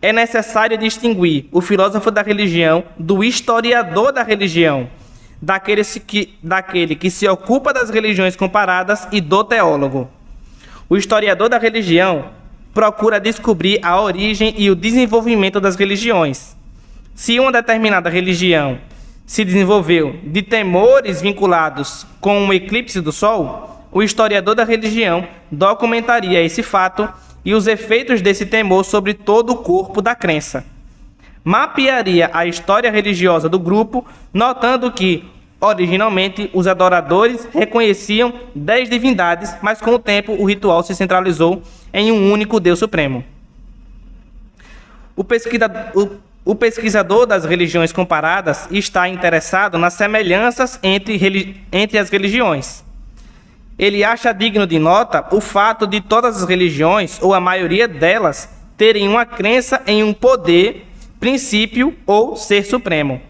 É necessário distinguir o filósofo da religião do historiador da religião, daquele que se ocupa das religiões comparadas e do teólogo. O historiador da religião procura descobrir a origem e o desenvolvimento das religiões. Se uma determinada religião se desenvolveu de temores vinculados com o eclipse do Sol, o historiador da religião documentaria esse fato e os efeitos desse temor sobre todo o corpo da crença. Mapearia a história religiosa do grupo, notando que, originalmente, os adoradores reconheciam 10 divindades, mas com o tempo o ritual se centralizou em um único Deus Supremo. O pesquisador das religiões comparadas está interessado nas semelhanças entre as religiões. Ele acha digno de nota o fato de todas as religiões, ou a maioria delas, terem uma crença em um poder, princípio ou ser supremo.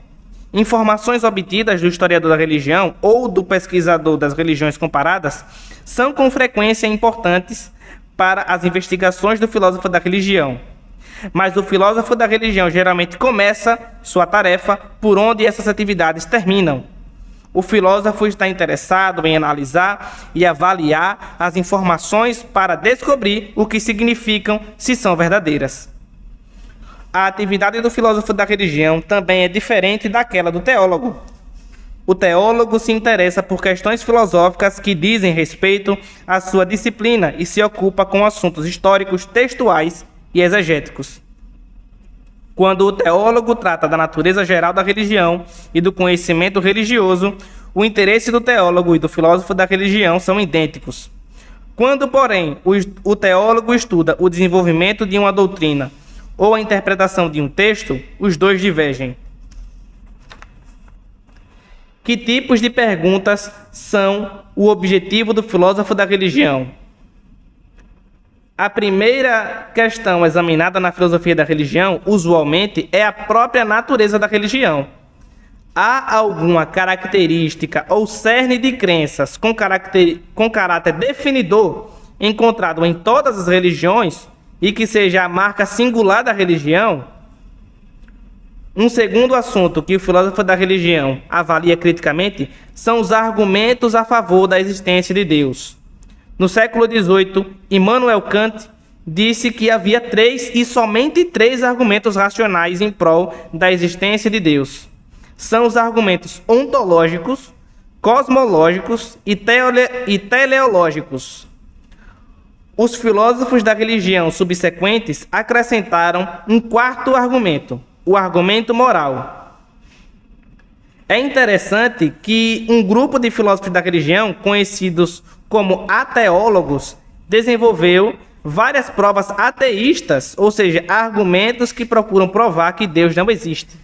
Informações obtidas do historiador da religião ou do pesquisador das religiões comparadas são com frequência importantes para as investigações do filósofo da religião. Mas o filósofo da religião geralmente começa sua tarefa por onde essas atividades terminam. O filósofo está interessado em analisar e avaliar as informações para descobrir o que significam, se são verdadeiras. A atividade do filósofo da religião também é diferente daquela do teólogo. O teólogo se interessa por questões filosóficas que dizem respeito à sua disciplina e se ocupa com assuntos históricos, textuais e exegéticos. Quando o teólogo trata da natureza geral da religião e do conhecimento religioso, o interesse do teólogo e do filósofo da religião são idênticos. Quando, porém, o teólogo estuda o desenvolvimento de uma doutrina ou a interpretação de um texto, os dois divergem. Que tipos de perguntas são o objetivo do filósofo da religião? A primeira questão examinada na filosofia da religião, usualmente, é a própria natureza da religião. Há alguma característica ou cerne de crenças com caráter definidor encontrado em todas as religiões e que seja a marca singular da religião? Um segundo assunto que o filósofo da religião avalia criticamente são os argumentos a favor da existência de Deus. No século XVIII, Immanuel Kant disse que havia 3 e somente 3 argumentos racionais em prol da existência de Deus. São os argumentos ontológicos, cosmológicos e teleológicos. Os filósofos da religião subsequentes acrescentaram um 4º argumento, o argumento moral. É interessante que um grupo de filósofos da religião, conhecidos como ateólogos, desenvolveu várias provas ateístas, ou seja, argumentos que procuram provar que Deus não existe.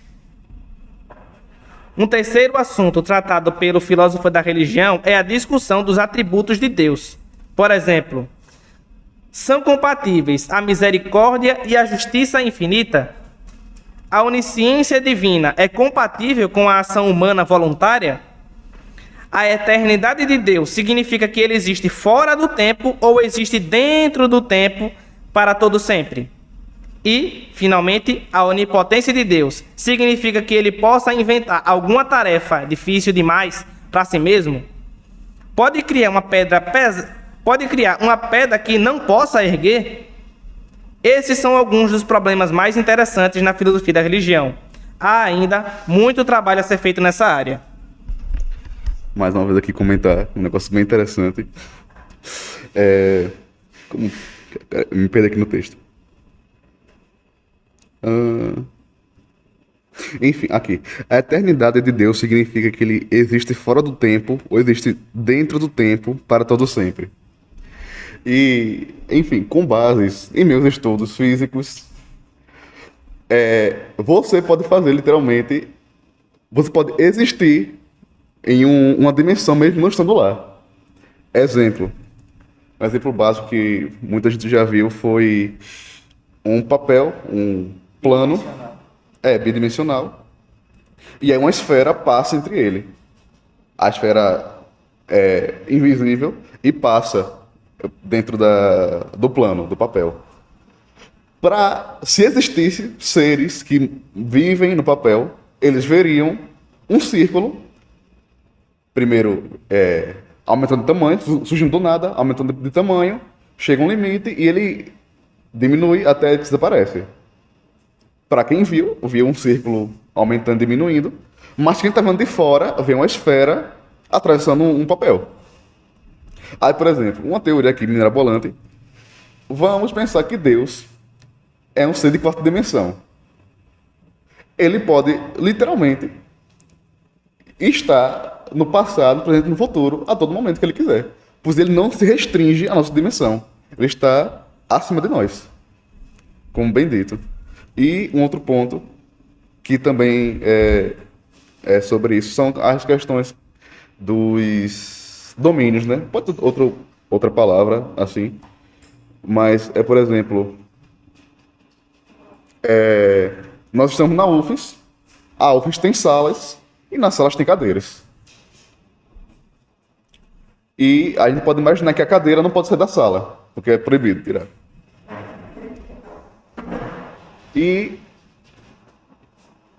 Um terceiro assunto tratado pelo filósofo da religião é a discussão dos atributos de Deus. Por exemplo, são compatíveis a misericórdia e a justiça infinita? a onisciência divina é compatível com a ação humana voluntária? A eternidade de Deus significa que ele existe fora do tempo ou existe dentro do tempo para todo sempre? E, finalmente, a onipotência de Deus significa que ele possa inventar alguma tarefa difícil demais para si mesmo? Pode criar uma pedra que não possa erguer? Esses são alguns dos problemas mais interessantes na filosofia da religião. Há ainda muito trabalho a ser feito nessa área. Mais uma vez aqui comentar um negócio bem interessante. Me perdi aqui no texto. Enfim, aqui. A eternidade de Deus significa que ele existe fora do tempo ou existe dentro do tempo para todo sempre. E, enfim, com bases em meus estudos físicos, você pode fazer literalmente, você pode existir em uma dimensão mesmo não estando lá. Um exemplo básico que muita gente já viu foi um papel, um plano, bidimensional, e aí uma esfera passa entre ele. A esfera é invisível e passa dentro do plano, do papel. Se existissem seres que vivem no papel, eles veriam um círculo, primeiro aumentando de tamanho, surgindo do nada, aumentando de tamanho, chega um limite e ele diminui até que desaparece. Para quem viu um círculo aumentando e diminuindo, mas quem está vendo de fora vê uma esfera atravessando um papel. Aí, por exemplo, uma teoria aqui mirabolante, vamos pensar que Deus é um ser de quarta dimensão. Ele pode, literalmente, estar no passado, no presente e no futuro, a todo momento que ele quiser. Pois ele não se restringe à nossa dimensão. Ele está acima de nós, como bem dito. E um outro ponto, que também é sobre isso, são as questões dos domínios, né? Pode ser outra palavra, assim, mas por exemplo, nós estamos na UFES, a UFES tem salas, e nas salas tem cadeiras. E a gente pode imaginar que a cadeira não pode sair da sala, porque é proibido tirar. E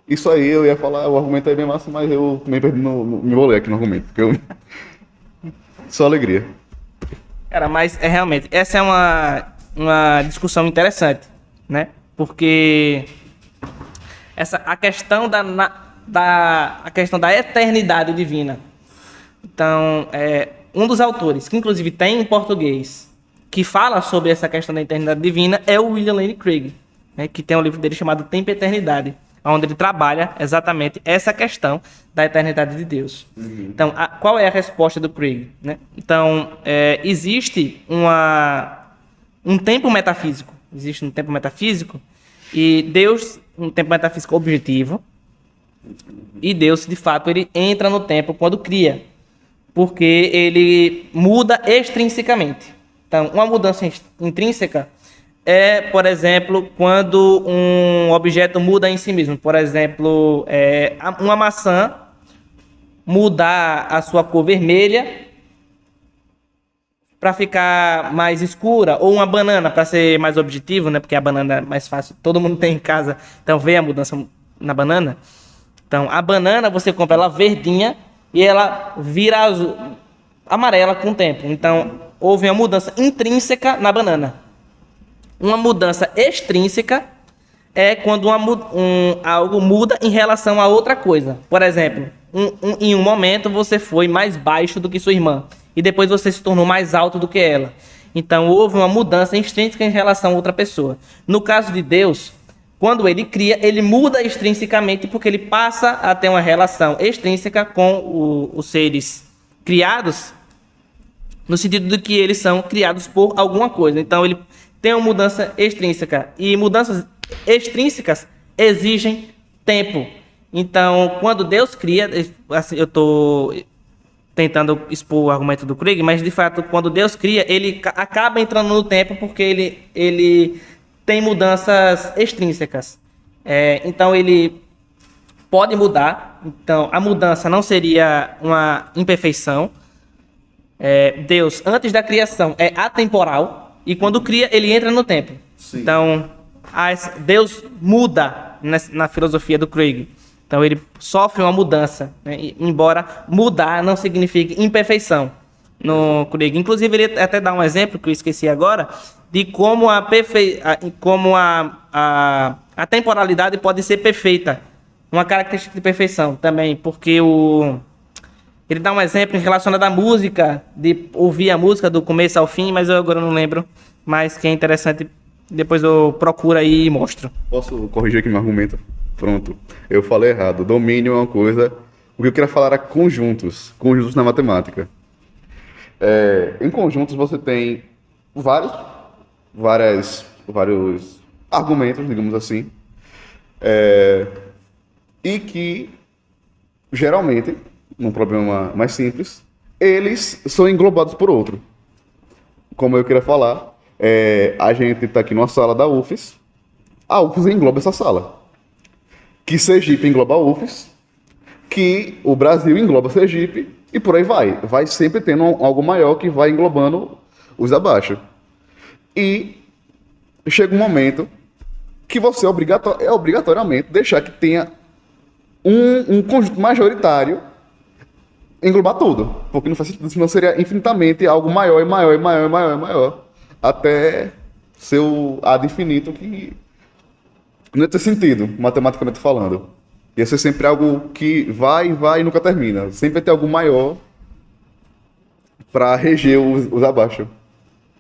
isso aí eu ia falar, o argumento é bem massa, mas eu me perdi me bolei aqui no argumento, porque eu... Só alegria. Cara, mas realmente, essa é uma discussão interessante, né? Porque a questão a questão da eternidade divina. Então, um dos autores, que inclusive tem em português, que fala sobre essa questão da eternidade divina, é o William Lane Craig, né, que tem um livro dele chamado Tempo e Eternidade, onde ele trabalha exatamente essa questão da eternidade de Deus. Uhum. Então, qual é a resposta do Craig? Né? Então, existe um tempo metafísico. Existe um tempo metafísico e Deus, um tempo metafísico objetivo, e Deus, de fato, ele entra no tempo quando cria, porque ele muda extrinsecamente. Então, uma mudança intrínseca é, por exemplo, quando um objeto muda em si mesmo. Por exemplo, uma maçã mudar a sua cor vermelha para ficar mais escura, ou uma banana, para ser mais objetivo, né? Porque a banana é mais fácil, todo mundo tem em casa, então vê a mudança na banana. Então, a banana você compra ela verdinha e ela vira azul, amarela com o tempo. Então, houve uma mudança intrínseca na banana. Uma mudança extrínseca é quando algo muda em relação a outra coisa. Por exemplo, em um momento você foi mais baixo do que sua irmã e depois você se tornou mais alto do que ela. Então, houve uma mudança extrínseca em relação a outra pessoa. No caso de Deus, quando ele cria, ele muda extrinsecamente porque ele passa a ter uma relação extrínseca com os seres criados, no sentido de que eles são criados por alguma coisa. Então, ele tem uma mudança extrínseca. E mudanças extrínsecas exigem tempo. Então, quando Deus cria, assim, eu estou tentando expor o argumento do Craig, mas de fato, quando Deus cria, ele acaba entrando no tempo porque ele tem mudanças extrínsecas. Então ele pode mudar. Então a mudança não seria uma imperfeição. Deus, antes da criação, é atemporal. E quando cria, ele entra no tempo. Sim. Então Deus muda na filosofia do Craig. Então ele sofre uma mudança, né? Embora mudar não signifique imperfeição no Craig. Inclusive ele até dá um exemplo que eu esqueci agora de como a temporalidade pode ser perfeita, uma característica de perfeição também, porque ele dá um exemplo relacionado à música, de ouvir a música do começo ao fim, mas eu agora não lembro, mas que é interessante, depois eu procuro aí e mostro. Posso corrigir aqui meu argumento? Pronto. Eu falei errado. Domínio é uma coisa... O que eu queria falar era conjuntos. Conjuntos na matemática. Em conjuntos você tem vários argumentos, digamos assim. E que, geralmente, num problema mais simples, eles são englobados por outro. Como eu queria falar, a gente está aqui numa sala da UFES. A UFES engloba essa sala. Que Sergipe engloba a UFES, que o Brasil engloba Sergipe, e por aí vai. Vai sempre tendo algo maior que vai englobando os abaixo. E chega um momento que você obrigatoriamente deixar que tenha um conjunto majoritário englobar tudo. Porque não faz sentido, senão seria infinitamente algo maior e maior e maior e maior e maior. Até ser o ad infinito que... não ia ter sentido, matematicamente falando. Ia ser sempre algo que vai e nunca termina. Sempre vai ter algo maior para reger os abaixo.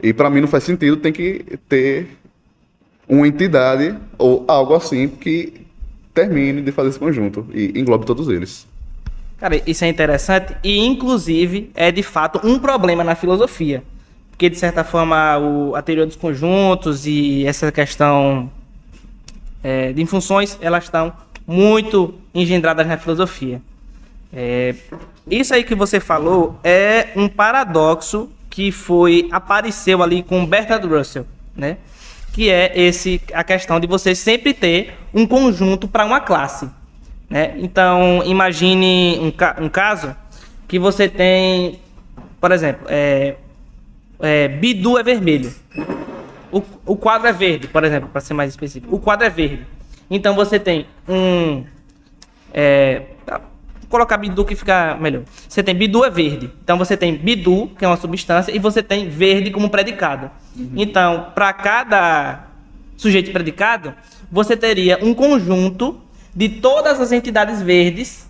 E para mim não faz sentido, tem que ter uma entidade ou algo assim que termine de fazer esse conjunto e englobe todos eles. Cara, isso é interessante e, inclusive, é de fato um problema na filosofia. Porque, de certa forma, a teoria dos conjuntos e essa questão... de funções, elas estão muito engendradas na filosofia. Isso aí que você falou é um paradoxo que apareceu ali com Bertrand Russell, né? Que é a questão de você sempre ter um conjunto para uma classe, né? Então, imagine um caso que você tem, por exemplo, Bidu é vermelho. O quadro é verde, por exemplo, para ser mais específico. O quadro é verde. Então você tem vou colocar Bidu que fica melhor. Você tem Bidu é verde. Então você tem Bidu, que é uma substância, e você tem verde como predicado. Então, para cada sujeito predicado, você teria um conjunto de todas as entidades verdes,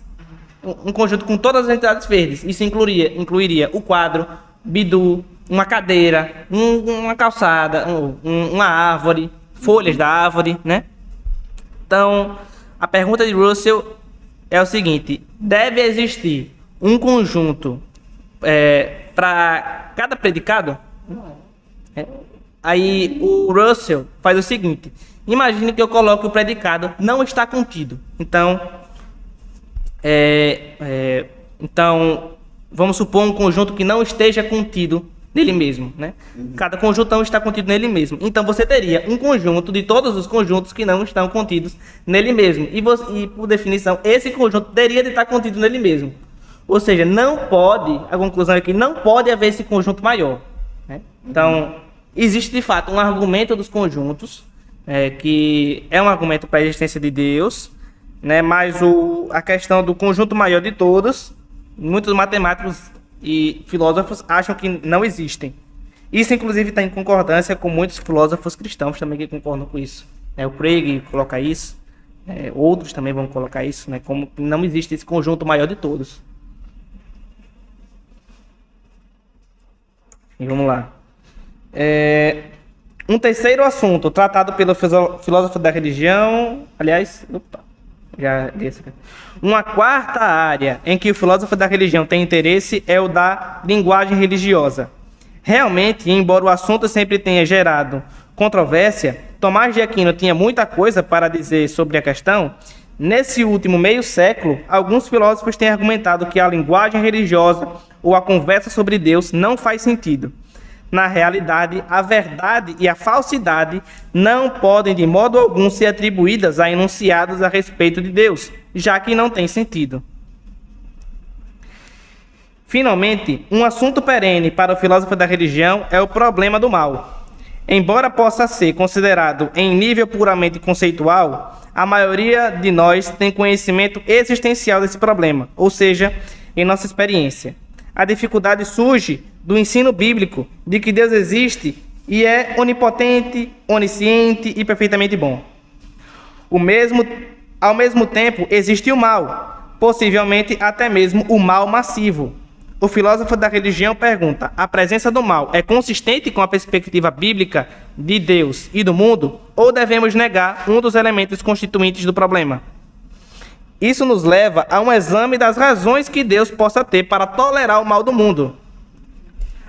um conjunto com todas as entidades verdes. Isso incluiria o quadro, Bidu, uma cadeira, uma calçada, uma árvore, folhas da árvore, né? Então, a pergunta de Russell é o seguinte: deve existir um conjunto para cada predicado? Aí o Russell faz o seguinte: imagine que eu coloque o predicado não está contido. Então, vamos supor um conjunto que não esteja contido nele mesmo, né? Cada conjunto não está contido nele mesmo. Então você teria um conjunto de todos os conjuntos que não estão contidos nele mesmo. E por definição, esse conjunto teria de estar contido nele mesmo. Ou seja, a conclusão é que não pode haver esse conjunto maior, né? Então, existe de fato um argumento dos conjuntos, que é um argumento para a existência de Deus, né? Mas a questão do conjunto maior de todos, muitos matemáticos e filósofos acham que não existem. Isso, inclusive, está em concordância com muitos filósofos cristãos também que concordam com isso. O Craig coloca isso, outros também vão colocar isso, né? Como não existe esse conjunto maior de todos. E vamos lá. Um terceiro assunto tratado pelo filósofo da religião, aliás, uma quarta área em que o filósofo da religião tem interesse é o da linguagem religiosa. Realmente, embora o assunto sempre tenha gerado controvérsia, Tomás de Aquino tinha muita coisa para dizer sobre a questão. Nesse último meio século, alguns filósofos têm argumentado que a linguagem religiosa ou a conversa sobre Deus não faz sentido. Na realidade, a verdade e a falsidade não podem de modo algum ser atribuídas a enunciados a respeito de Deus, já que não tem sentido. Finalmente, um assunto perene para o filósofo da religião é o problema do mal. Embora possa ser considerado em nível puramente conceitual, a maioria de nós tem conhecimento existencial desse problema, ou seja, em nossa experiência. A dificuldade surge do ensino bíblico de que Deus existe e é onipotente, onisciente e perfeitamente bom. Ao mesmo tempo, existe o mal, possivelmente até mesmo o mal massivo. O filósofo da religião pergunta: a presença do mal é consistente com a perspectiva bíblica de Deus e do mundo, ou devemos negar um dos elementos constituintes do problema? Isso nos leva a um exame das razões que Deus possa ter para tolerar o mal do mundo.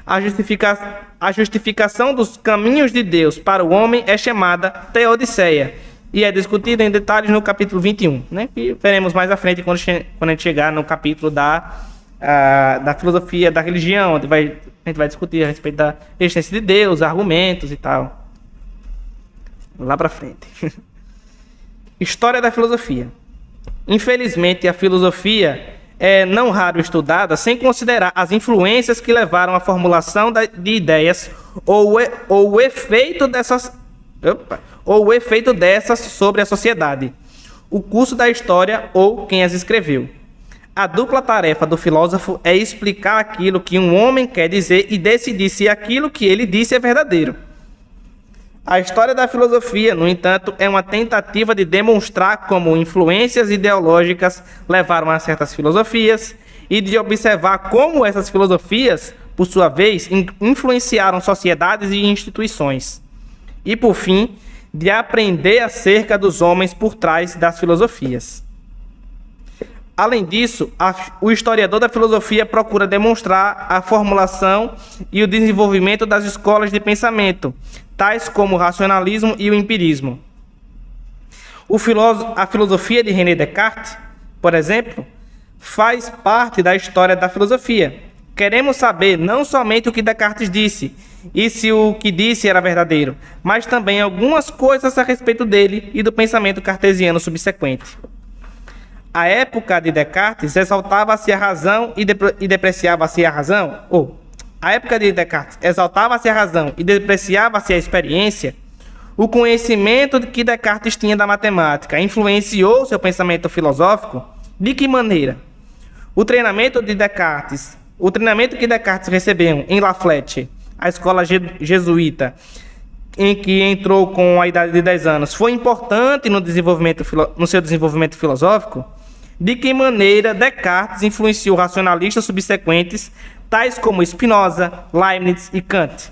A justificação dos caminhos de Deus para o homem é chamada teodiceia e é discutida em detalhes no capítulo 21, né? E veremos mais à frente quando a gente chegar no capítulo da filosofia da religião, onde a gente vai discutir a respeito da existência de Deus, argumentos e tal. Lá para frente. História da filosofia. Infelizmente, a filosofia é não raro estudada sem considerar as influências que levaram à formulação de ideias ou o efeito dessas sobre a sociedade, o curso da história ou quem as escreveu. A dupla tarefa do filósofo é explicar aquilo que um homem quer dizer e decidir se aquilo que ele disse é verdadeiro. A história da filosofia, no entanto, é uma tentativa de demonstrar como influências ideológicas levaram a certas filosofias e de observar como essas filosofias, por sua vez, influenciaram sociedades e instituições. E, por fim, de aprender acerca dos homens por trás das filosofias. Além disso, o historiador da filosofia procura demonstrar a formulação e o desenvolvimento das escolas de pensamento, tais como o racionalismo e o empirismo. A filosofia de René Descartes, por exemplo, faz parte da história da filosofia. Queremos saber não somente o que Descartes disse, e se o que disse era verdadeiro, mas também algumas coisas a respeito dele e do pensamento cartesiano subsequente. A época de Descartes exaltava-se a razão e depreciava-se a razão, a época de Descartes exaltava-se a razão e depreciava-se a experiência. O conhecimento que Descartes tinha da matemática influenciou seu pensamento filosófico? De que maneira? O treinamento que Descartes recebeu em La Flèche, a escola jesuíta, em que entrou com a idade de 10 anos, foi importante no seu desenvolvimento filosófico? De que maneira Descartes influenciou racionalistas subsequentes, tais como Spinoza, Leibniz e Kant?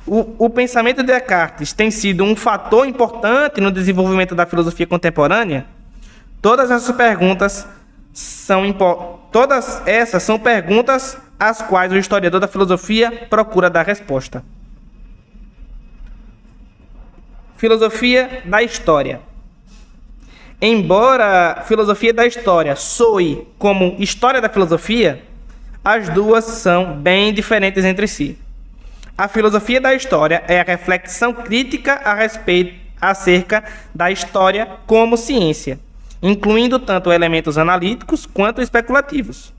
O pensamento de Descartes tem sido um fator importante no desenvolvimento da filosofia contemporânea? Todas essas são perguntas às quais o historiador da filosofia procura dar resposta. Filosofia da história. Embora a filosofia da história soe como história da filosofia, as duas são bem diferentes entre si. A filosofia da história é a reflexão crítica acerca da história como ciência, incluindo tanto elementos analíticos quanto especulativos.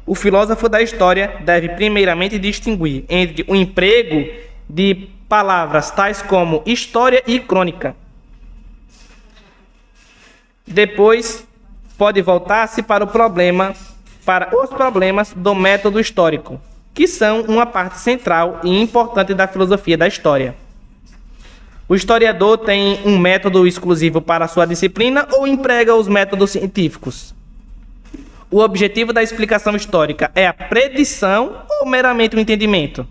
O filósofo da história deve primeiramente distinguir entre o emprego de palavras tais como história e crônica. Depois, pode voltar-se para os problemas do método histórico, que são uma parte central e importante da filosofia da história. O historiador tem um método exclusivo para sua disciplina ou emprega os métodos científicos? O objetivo da explicação histórica é a predição ou meramente o entendimento?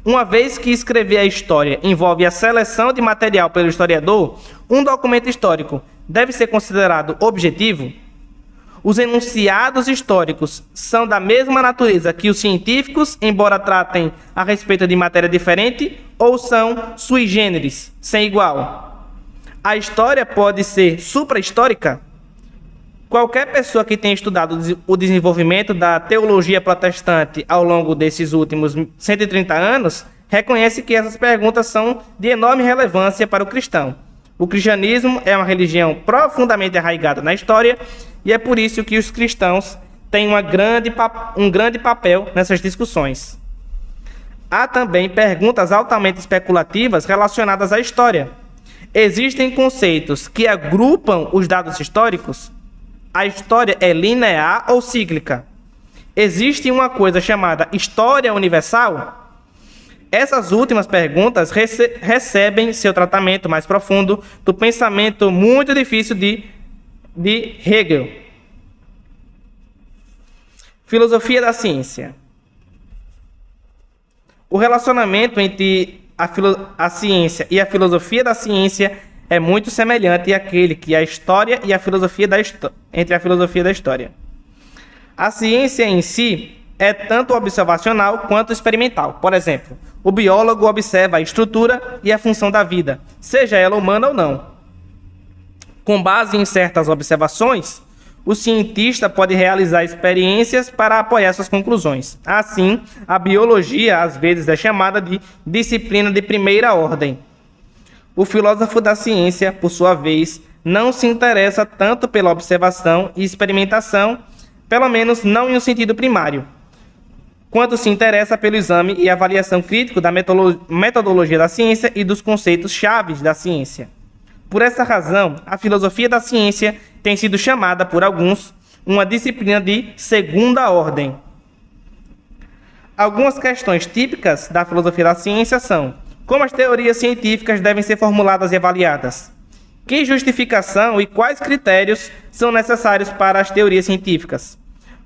Uma vez que escrever a história envolve a seleção de material pelo historiador, um documento histórico deve ser considerado objetivo? Os enunciados históricos são da mesma natureza que os científicos, embora tratem a respeito de matéria diferente, ou são sui generis, sem igual? A história pode ser supra-histórica? Qualquer pessoa que tenha estudado o desenvolvimento da teologia protestante ao longo desses últimos 130 anos reconhece que essas perguntas são de enorme relevância para o cristão. O cristianismo é uma religião profundamente arraigada na história e é por isso que os cristãos têm um grande papel nessas discussões. Há também perguntas altamente especulativas relacionadas à história. Existem conceitos que agrupam os dados históricos? A história é linear ou cíclica? Existe uma coisa chamada história universal? Essas últimas perguntas recebem seu tratamento mais profundo do pensamento muito difícil de Hegel. Filosofia da ciência. O relacionamento entre a ciência e a filosofia da ciência é muito semelhante àquele que a história e a filosofia entre a filosofia da história. A ciência em si é tanto observacional quanto experimental. Por exemplo, o biólogo observa a estrutura e a função da vida, seja ela humana ou não. Com base em certas observações, o cientista pode realizar experiências para apoiar suas conclusões. Assim, a biologia às vezes é chamada de disciplina de primeira ordem. O filósofo da ciência, por sua vez, não se interessa tanto pela observação e experimentação, pelo menos não em um sentido primário, quanto se interessa pelo exame e avaliação crítico da metodologia da ciência e dos conceitos chaves da ciência. Por essa razão, a filosofia da ciência tem sido chamada por alguns uma disciplina de segunda ordem. Algumas questões típicas da filosofia da ciência são: como as teorias científicas devem ser formuladas e avaliadas? Que justificação e quais critérios são necessários para as teorias científicas?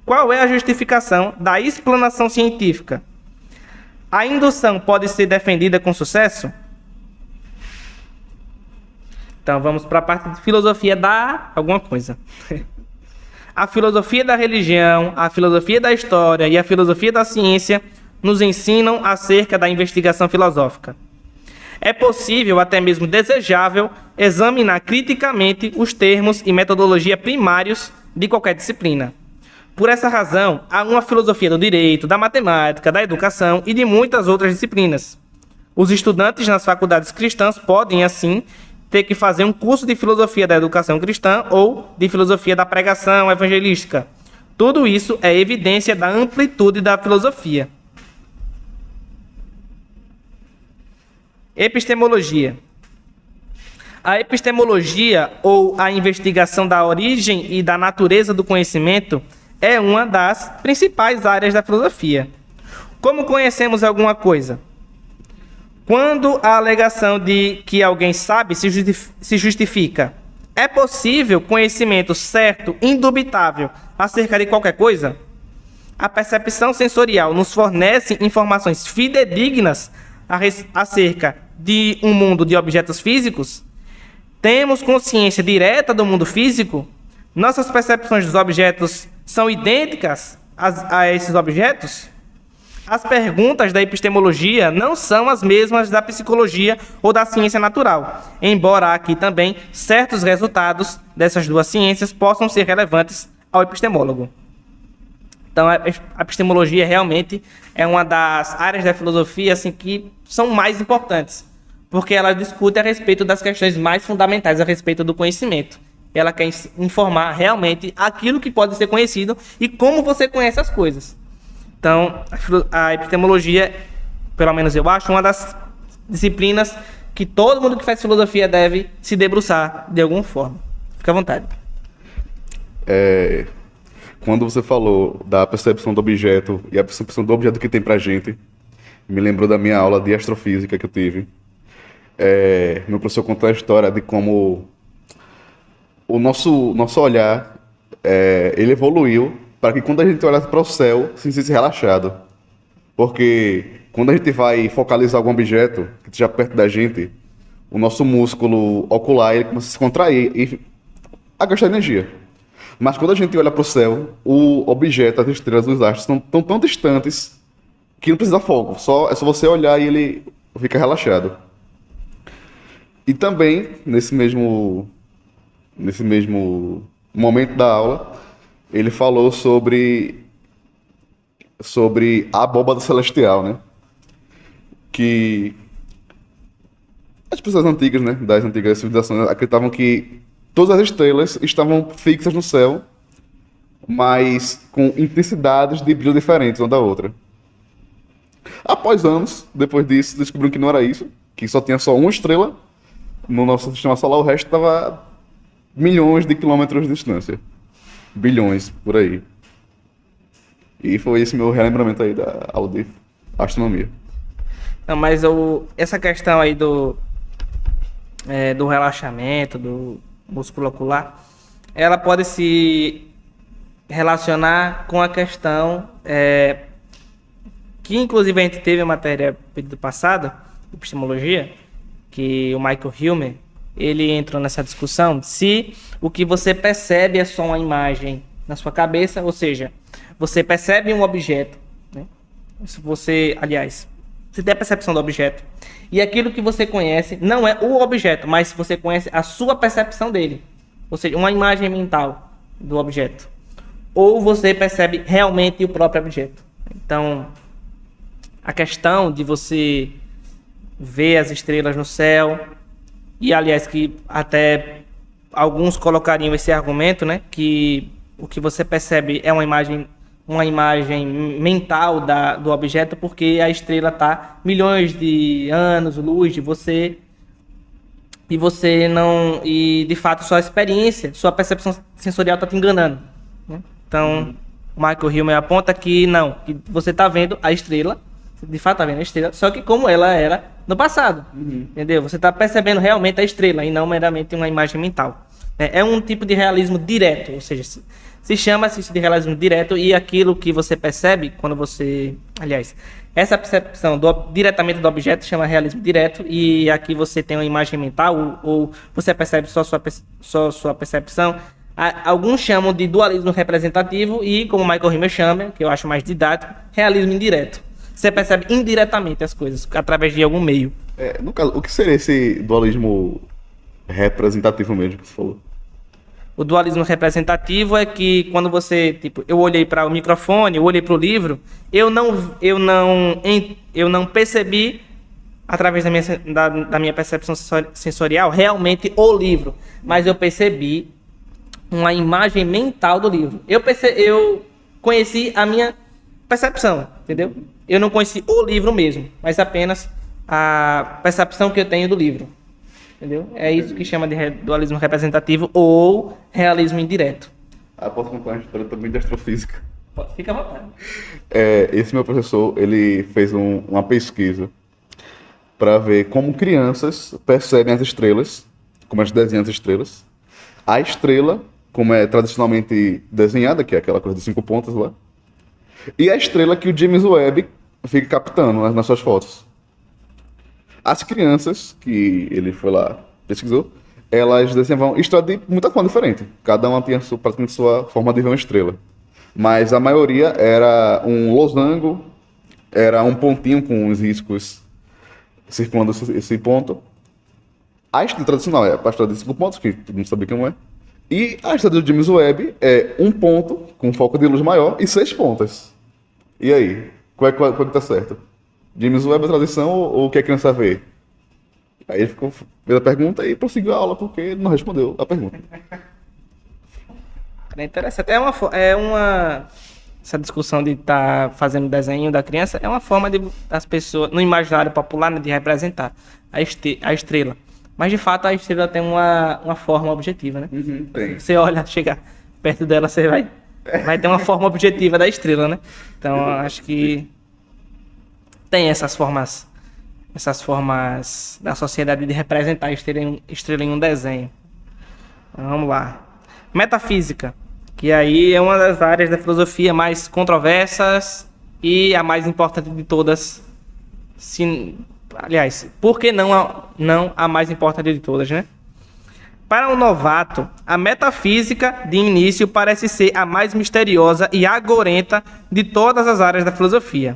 Qual é a justificação da explanação científica? A indução pode ser defendida com sucesso? Então vamos para a parte de filosofia da alguma coisa. A filosofia da religião, a filosofia da história e a filosofia da ciência nos ensinam acerca da investigação filosófica. É possível, até mesmo desejável, examinar criticamente os termos e metodologia primários de qualquer disciplina. Por essa razão, há uma filosofia do direito, da matemática, da educação e de muitas outras disciplinas. Os estudantes nas faculdades cristãs podem, assim, ter que fazer um curso de filosofia da educação cristã ou de filosofia da pregação evangelística. Tudo isso é evidência da amplitude da filosofia. Epistemologia. A epistemologia, ou a investigação da origem e da natureza do conhecimento, é uma das principais áreas da filosofia. Como conhecemos alguma coisa? Quando a alegação de que alguém sabe se justifica, é possível conhecimento certo, indubitável, acerca de qualquer coisa? A percepção sensorial nos fornece informações fidedignas acerca de um mundo de objetos físicos? Temos consciência direta do mundo físico? Nossas percepções dos objetos são idênticas a esses objetos? As perguntas da epistemologia não são as mesmas da psicologia ou da ciência natural, embora aqui também certos resultados dessas duas ciências possam ser relevantes ao epistemólogo. Então, a epistemologia realmente é uma das áreas da filosofia assim, que são mais importantes, porque ela discute a respeito das questões mais fundamentais a respeito do conhecimento. Ela quer informar realmente aquilo que pode ser conhecido e como você conhece as coisas. Então, a epistemologia, pelo menos eu acho, uma das disciplinas que todo mundo que faz filosofia deve se debruçar de alguma forma. Fica à vontade. Quando você falou da percepção do objeto e a percepção do objeto que tem pra gente, me lembrou da minha aula de astrofísica que eu tive. Meu professor contou a história de como o nosso olhar ele evoluiu para que quando a gente olhasse para o céu, se sentisse relaxado. Porque quando a gente vai focalizar algum objeto que esteja perto da gente, o nosso músculo ocular ele começa a se contrair e a gastar energia. Mas quando a gente olha para o céu, o objeto, as estrelas, os astros estão tão distantes que não precisa foco. É só você olhar e ele fica relaxado. E também, nesse mesmo momento da aula, ele falou sobre a abóbada celestial, né? que as pessoas antigas, né, das antigas civilizações, acreditavam que todas as estrelas estavam fixas no céu, mas com intensidades de brilho diferentes uma da outra. Após anos, depois disso, descobriram que não era isso, que só tinha só uma estrela no nosso sistema solar, o resto estava milhões de quilômetros de distância. Bilhões, por aí. E foi esse meu relembramento aí da aula de astronomia. Não, mas essa questão aí do relaxamento, do músculo ocular, ela pode se relacionar com a questão que inclusive a gente teve a matéria do passado, epistemologia, que o Michael Hilmer, ele entrou nessa discussão se o que você percebe é só uma imagem na sua cabeça, ou seja, você percebe um objeto, né? Se você tem a percepção do objeto, e aquilo que você conhece não é o objeto, mas você conhece a sua percepção dele, ou seja, uma imagem mental do objeto, ou você percebe realmente o próprio objeto. Então, a questão de você ver as estrelas no céu, e aliás que até alguns colocariam esse argumento, né, que o que você percebe é uma imagem mental do objeto, porque a estrela está milhões de anos-luz de você, e você não, e de fato sua experiência, sua percepção sensorial está te enganando, né? Então, o Michael Hilmer aponta que não, que você está vendo a estrela, de fato está vendo a estrela, só que como ela era no passado, entendeu? Você está percebendo realmente a estrela e não meramente uma imagem mental. É um tipo de realismo direto, ou seja, se chama-se de realismo direto, e aquilo que você percebe quando você... Aliás, essa percepção diretamente do objeto chama realismo direto, e aqui você tem uma imagem mental, ou você percebe só sua percepção. Alguns chamam de dualismo representativo, e como Michael Hilmer chama, que eu acho mais didático, realismo indireto. Você percebe indiretamente as coisas, através de algum meio. No caso, o que seria esse dualismo representativo mesmo que você falou? O dualismo representativo é que quando você, eu olhei para o microfone, eu olhei para o livro, eu não percebi, através da minha percepção sensorial, realmente o livro, mas eu percebi uma imagem mental do livro. Eu conheci a minha percepção, entendeu? Eu não conheci o livro mesmo, mas apenas a percepção que eu tenho do livro. Entendeu? É isso que chama de dualismo representativo ou realismo indireto. Posso contar uma história também de astrofísica? Fica à vontade. Esse meu professor, ele fez uma pesquisa para ver como crianças percebem as estrelas, como elas desenham as estrelas. A estrela, como é tradicionalmente desenhada, que é aquela coisa de 5 pontas lá. E a estrela que o James Webb fica captando nas suas fotos. As crianças, que ele foi lá, pesquisou, elas desenhavam estrelas de muita forma diferente. Cada uma tinha praticamente sua forma de ver uma estrela. Mas a maioria era um losango, era um pontinho com os riscos circulando esse ponto. A estrela tradicional é a estrela de 5 pontos, que todo mundo sabe como é. E a estrela do James Webb é um ponto com foco de luz maior e 6 pontas. E aí? Qual é que tá certo? James Webb é a tradição ou o que a criança vê? Aí ele fez a pergunta e prosseguiu a aula porque ele não respondeu a pergunta. É interessante. Essa discussão de estar fazendo desenho da criança é uma forma das pessoas, no imaginário popular, né, de representar a estrela. Mas de fato a estrela tem uma forma objetiva, né? Tem. Você olha, chega perto dela, você vai ter uma forma objetiva da estrela, né? Então acho que tem essas formas da sociedade de representar a estrela em um desenho. Então, vamos lá. Metafísica, que aí é uma das áreas da filosofia mais controversas e a mais importante de todas. Aliás, por que não a mais importante de todas, né? Para um novato, a metafísica, de início, parece ser a mais misteriosa e agorenta de todas as áreas da filosofia.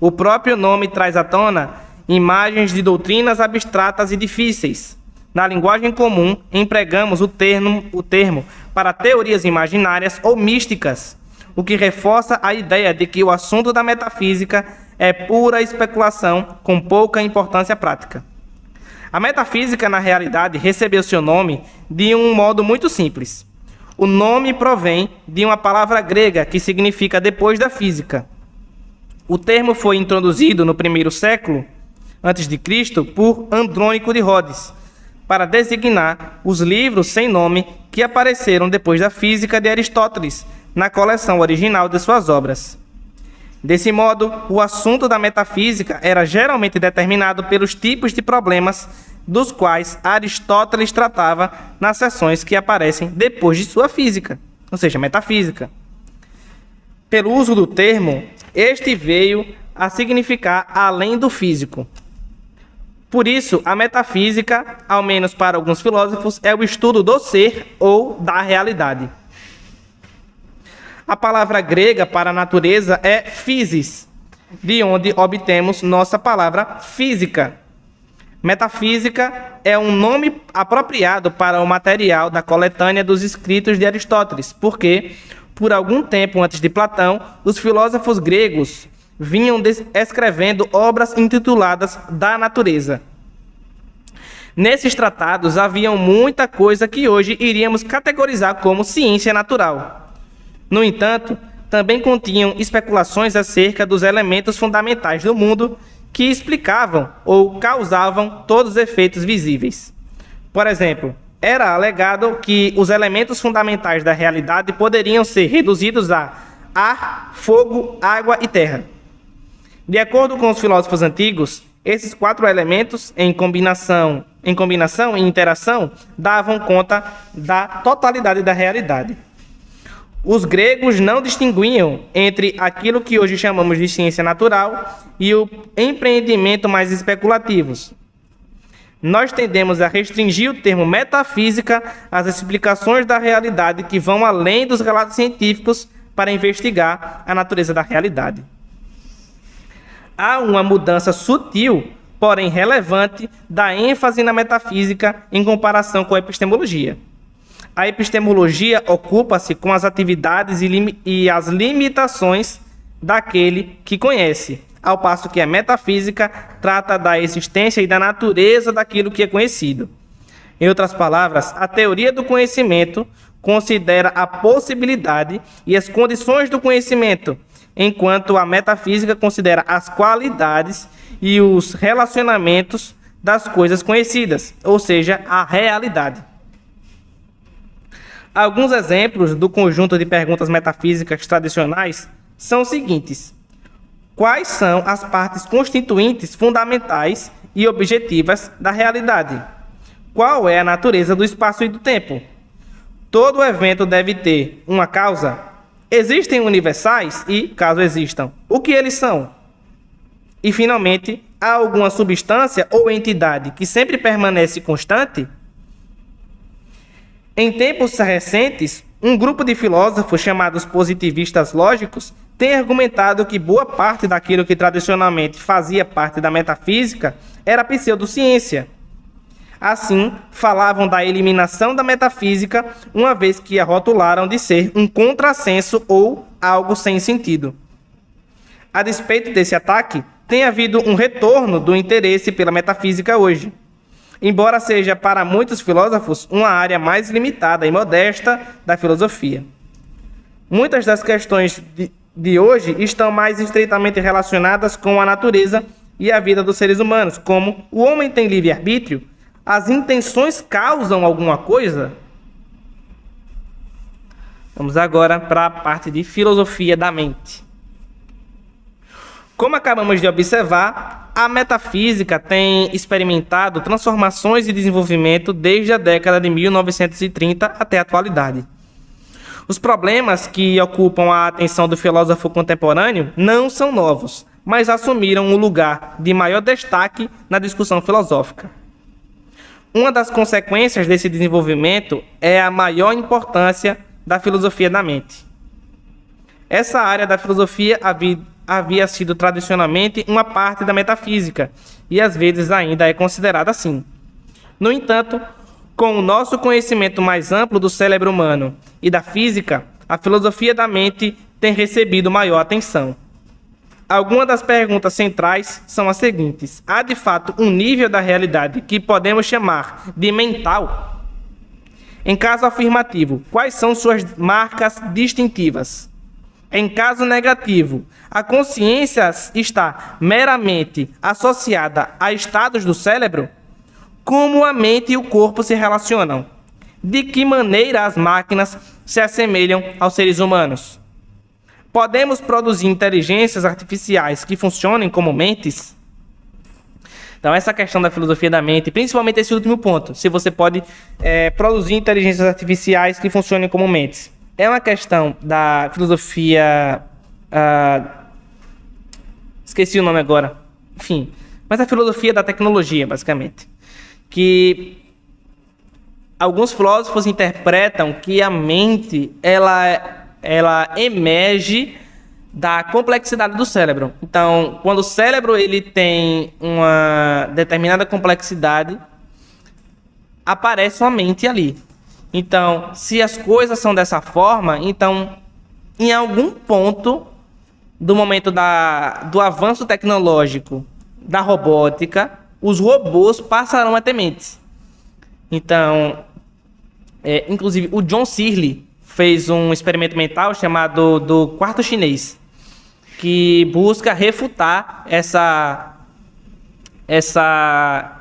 O próprio nome traz à tona imagens de doutrinas abstratas e difíceis. Na linguagem comum, empregamos o termo para teorias imaginárias ou místicas, o que reforça a ideia de que o assunto da metafísica é pura especulação com pouca importância prática. A metafísica, na realidade, recebeu seu nome de um modo muito simples. O nome provém de uma palavra grega que significa depois da física. O termo foi introduzido no primeiro século a.C. por Andrônico de Rhodes, para designar os livros sem nome que apareceram depois da física de Aristóteles, na coleção original de suas obras. Desse modo, o assunto da metafísica era geralmente determinado pelos tipos de problemas dos quais Aristóteles tratava nas seções que aparecem depois de sua física, ou seja, metafísica. Pelo uso do termo, este veio a significar além do físico. Por isso, a metafísica, ao menos para alguns filósofos, é o estudo do ser ou da realidade. A palavra grega para natureza é physis, de onde obtemos nossa palavra física. Metafísica é um nome apropriado para o material da coletânea dos escritos de Aristóteles, porque, por algum tempo antes de Platão, os filósofos gregos vinham escrevendo obras intituladas Da Natureza. Nesses tratados havia muita coisa que hoje iríamos categorizar como ciência natural. No entanto, também continham especulações acerca dos elementos fundamentais do mundo que explicavam ou causavam todos os efeitos visíveis. Por exemplo, era alegado que os elementos fundamentais da realidade poderiam ser reduzidos a ar, fogo, água e terra. De acordo com os filósofos antigos, esses 4 elementos, em combinação e interação, davam conta da totalidade da realidade. Os gregos não distinguiam entre aquilo que hoje chamamos de ciência natural e o empreendimento mais especulativos. Nós tendemos a restringir o termo metafísica às explicações da realidade que vão além dos relatos científicos para investigar a natureza da realidade. Há uma mudança sutil, porém relevante, da ênfase na metafísica em comparação com a epistemologia. A epistemologia ocupa-se com as atividades e as limitações daquele que conhece, ao passo que a metafísica trata da existência e da natureza daquilo que é conhecido. Em outras palavras, a teoria do conhecimento considera a possibilidade e as condições do conhecimento, enquanto a metafísica considera as qualidades e os relacionamentos das coisas conhecidas, ou seja, a realidade. Alguns exemplos do conjunto de perguntas metafísicas tradicionais são os seguintes: quais são as partes constituintes fundamentais e objetivas da realidade? Qual é a natureza do espaço e do tempo? Todo evento deve ter uma causa? Existem universais e, caso existam, o que eles são? E, finalmente, há alguma substância ou entidade que sempre permanece constante? Em tempos recentes, um grupo de filósofos chamados positivistas lógicos tem argumentado que boa parte daquilo que tradicionalmente fazia parte da metafísica era pseudociência. Assim, falavam da eliminação da metafísica, uma vez que a rotularam de ser um contrassenso ou algo sem sentido. A despeito desse ataque, tem havido um retorno do interesse pela metafísica hoje, embora seja para muitos filósofos uma área mais limitada e modesta da filosofia. Muitas das questões de hoje estão mais estreitamente relacionadas com a natureza e a vida dos seres humanos, como o homem tem livre-arbítrio? As intenções causam alguma coisa? Vamos agora para a parte de filosofia da mente. Como acabamos de observar, a metafísica tem experimentado transformações e desenvolvimento desde a década de 1930 até a atualidade. Os problemas que ocupam a atenção do filósofo contemporâneo não são novos, mas assumiram um lugar de maior destaque na discussão filosófica. Uma das consequências desse desenvolvimento é a maior importância da filosofia da mente. Essa área da filosofia havia sido tradicionalmente uma parte da metafísica e às vezes ainda é considerada assim. No entanto, com o nosso conhecimento mais amplo do cérebro humano e da física, a filosofia da mente tem recebido maior atenção. Algumas das perguntas centrais são as seguintes: há de fato um nível da realidade que podemos chamar de mental? Em caso afirmativo, quais são suas marcas distintivas? Em caso negativo, a consciência está meramente associada a estados do cérebro? Como a mente e o corpo se relacionam? De que maneira as máquinas se assemelham aos seres humanos? Podemos produzir inteligências artificiais que funcionem como mentes? Então, essa questão da filosofia da mente, principalmente esse último ponto, se você pode produzir inteligências artificiais que funcionem como mentes. É uma questão da filosofia... esqueci o nome agora. Enfim, mas a filosofia da tecnologia, basicamente. Que alguns filósofos interpretam que a mente, ela emerge da complexidade do cérebro. Então, quando o cérebro ele tem uma determinada complexidade, aparece uma mente ali. Então, se as coisas são dessa forma, então, em algum ponto do momento do avanço tecnológico, da robótica, os robôs passarão a ter mentes. Então, inclusive, o John Searle fez um experimento mental chamado do quarto chinês, que busca refutar essa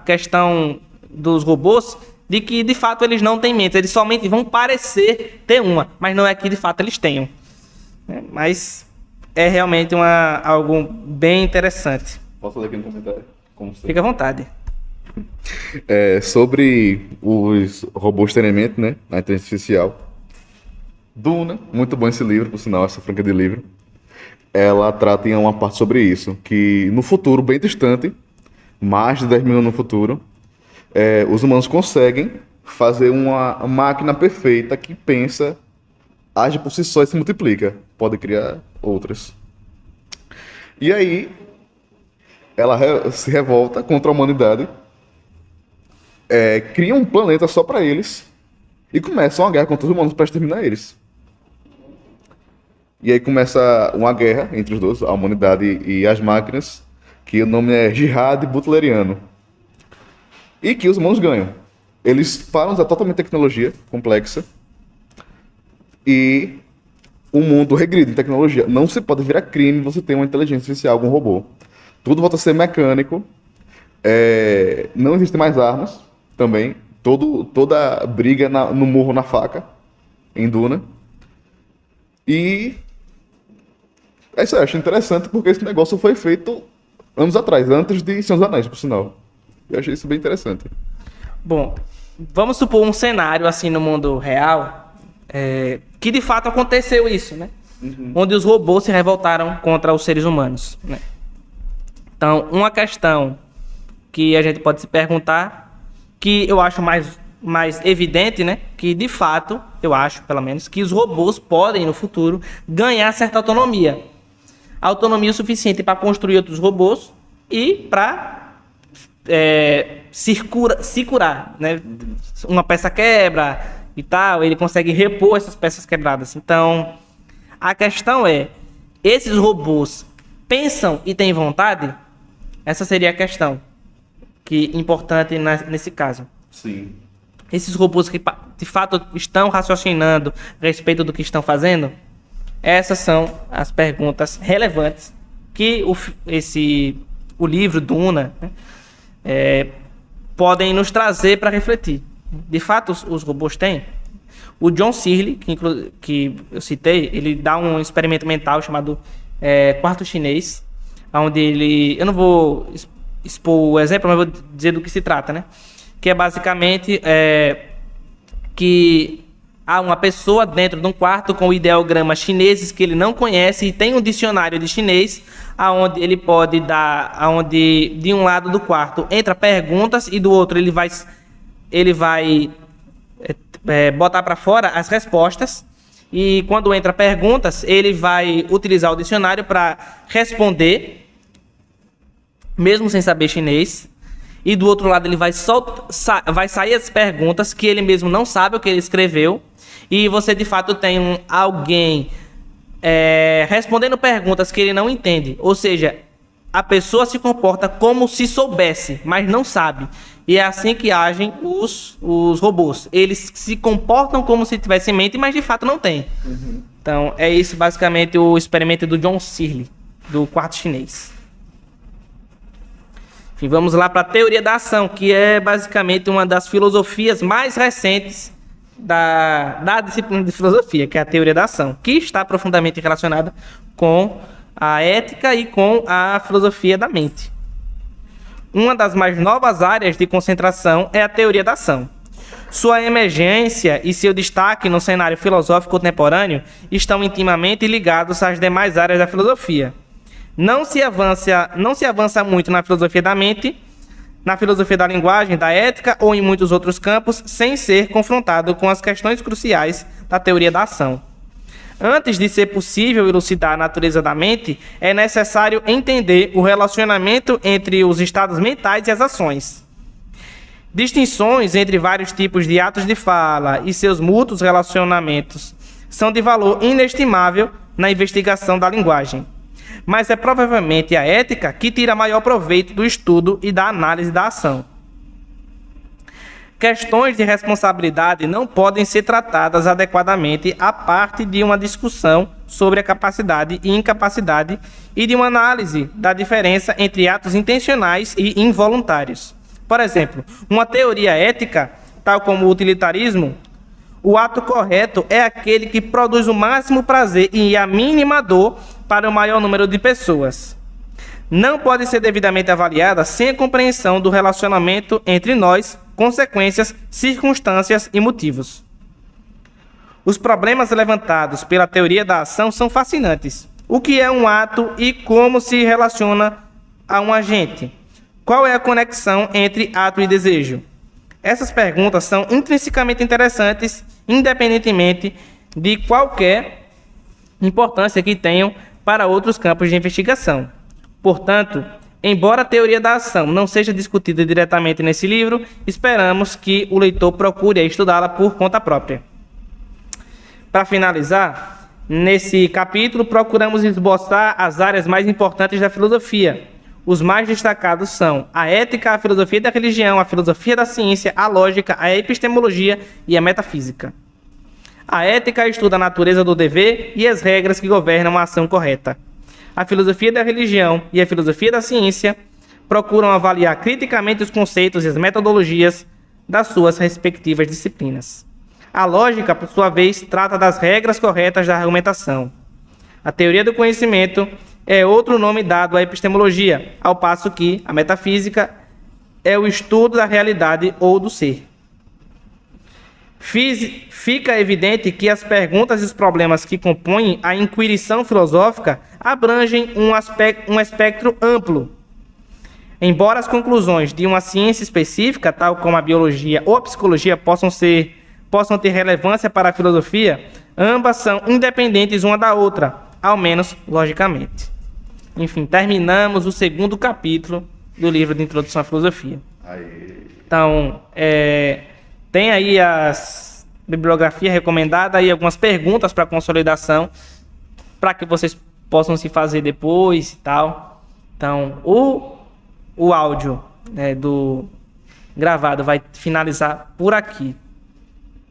questão dos robôs, de que de fato eles não têm mente, eles somente vão parecer ter uma, mas não é que de fato eles tenham. Mas é realmente algo bem interessante. Posso ler aqui no comentário? Fica à vontade. Sobre os robôs terem mente, né? A inteligência artificial. Duna, muito bom esse livro, por sinal, essa franquia de livro. Ela trata em uma parte sobre isso, que no futuro, bem distante, mais de 10 mil anos no futuro, os humanos conseguem fazer uma máquina perfeita que pensa, age por si só e se multiplica. Pode criar outras. E aí, ela se revolta contra a humanidade, cria um planeta só para eles e começa uma guerra contra os humanos para exterminar eles. E aí começa uma guerra entre os dois, a humanidade e as máquinas, que o nome é Jihad Butleriano. E que os humanos ganham. Eles param de usar totalmente tecnologia complexa e o mundo regride em tecnologia. Não se pode virar crime você ter uma inteligência artificial, algum robô. Tudo volta a ser mecânico. Não existem mais armas também. Toda briga no murro, na faca, em Duna. E é isso aí, eu acho interessante porque esse negócio foi feito anos atrás, antes de Senhor dos Anéis, por sinal. Eu achei isso bem interessante. Bom, vamos supor um cenário assim no mundo real, que de fato aconteceu isso, né? Onde os robôs se revoltaram contra os seres humanos, né? Então, uma questão que a gente pode se perguntar, que eu acho mais evidente, né? Que de fato, eu acho, pelo menos, que os robôs podem, no futuro, ganhar certa autonomia. Autonomia o suficiente para construir outros robôs e para se curar, né? Uma peça quebra e tal, ele consegue repor essas peças quebradas. Então, a questão é, esses robôs pensam e têm vontade? Essa seria a questão importante nesse caso. Sim. Esses robôs que de fato estão raciocinando a respeito do que estão fazendo? Essas são as perguntas relevantes que o livro Duna, né, podem nos trazer para refletir. De fato, os robôs têm? O John Searle, que eu citei, ele dá um experimento mental chamado quarto chinês, onde ele... Eu não vou expor o exemplo, mas vou dizer do que se trata, né? Que é basicamente que há uma pessoa dentro de um quarto com ideogramas chineses que ele não conhece e tem um dicionário de chinês aonde ele pode dar, aonde de um lado do quarto entra perguntas e do outro ele vai botar para fora as respostas, e quando entra perguntas ele vai utilizar o dicionário para responder mesmo sem saber chinês. E do outro lado ele vai sair as perguntas que ele mesmo não sabe o que ele escreveu. E você de fato tem alguém respondendo perguntas que ele não entende. Ou seja, a pessoa se comporta como se soubesse, mas não sabe. E é assim que agem os robôs. Eles se comportam como se tivessem mente, mas de fato não têm. Então, é isso basicamente o experimento do John Searle, do quarto chinês. Enfim, vamos lá para a teoria da ação, que é basicamente uma das filosofias mais recentes da disciplina de filosofia, que é a teoria da ação, que está profundamente relacionada com a ética e com a filosofia da mente. Uma das mais novas áreas de concentração é a teoria da ação. Sua emergência e seu destaque no cenário filosófico contemporâneo estão intimamente ligados às demais áreas da filosofia. Não se avança muito na filosofia da mente, na filosofia da linguagem, da ética ou em muitos outros campos, sem ser confrontado com as questões cruciais da teoria da ação. Antes de ser possível elucidar a natureza da mente, é necessário entender o relacionamento entre os estados mentais e as ações. Distinções entre vários tipos de atos de fala e seus mútuos relacionamentos são de valor inestimável na investigação da linguagem. Mas é provavelmente a ética que tira maior proveito do estudo e da análise da ação. Questões de responsabilidade não podem ser tratadas adequadamente a parte de uma discussão sobre a capacidade e incapacidade e de uma análise da diferença entre atos intencionais e involuntários. Por exemplo, uma teoria ética, tal como o utilitarismo, o ato correto é aquele que produz o máximo prazer e a mínima dor para o maior número de pessoas. Não pode ser devidamente avaliada sem a compreensão do relacionamento entre nós, consequências, circunstâncias e motivos. Os problemas levantados pela teoria da ação são fascinantes. O que é um ato e como se relaciona a um agente? Qual é a conexão entre ato e desejo? Essas perguntas são intrinsecamente interessantes, independentemente de qualquer importância que tenham para outros campos de investigação. Portanto, embora a teoria da ação não seja discutida diretamente nesse livro, esperamos que o leitor procure estudá-la por conta própria. Para finalizar, nesse capítulo procuramos esboçar as áreas mais importantes da filosofia. Os mais destacados são a ética, a filosofia da religião, a filosofia da ciência, a lógica, a epistemologia e a metafísica. A ética estuda a natureza do dever e as regras que governam a ação correta. A filosofia da religião e a filosofia da ciência procuram avaliar criticamente os conceitos e as metodologias das suas respectivas disciplinas. A lógica, por sua vez, trata das regras corretas da argumentação. A teoria do conhecimento é outro nome dado à epistemologia, ao passo que a metafísica é o estudo da realidade ou do ser. Fica evidente que as perguntas e os problemas que compõem a inquirição filosófica abrangem um espectro amplo. Embora as conclusões de uma ciência específica, tal como a biologia ou a psicologia, possam ter relevância para a filosofia, ambas são independentes uma da outra, ao menos logicamente. Enfim, terminamos o segundo capítulo do livro de Introdução à Filosofia. Então, tem aí a bibliografia recomendada e algumas perguntas para consolidação, para que vocês possam se fazer depois e tal. Então, o áudio do gravado vai finalizar por aqui.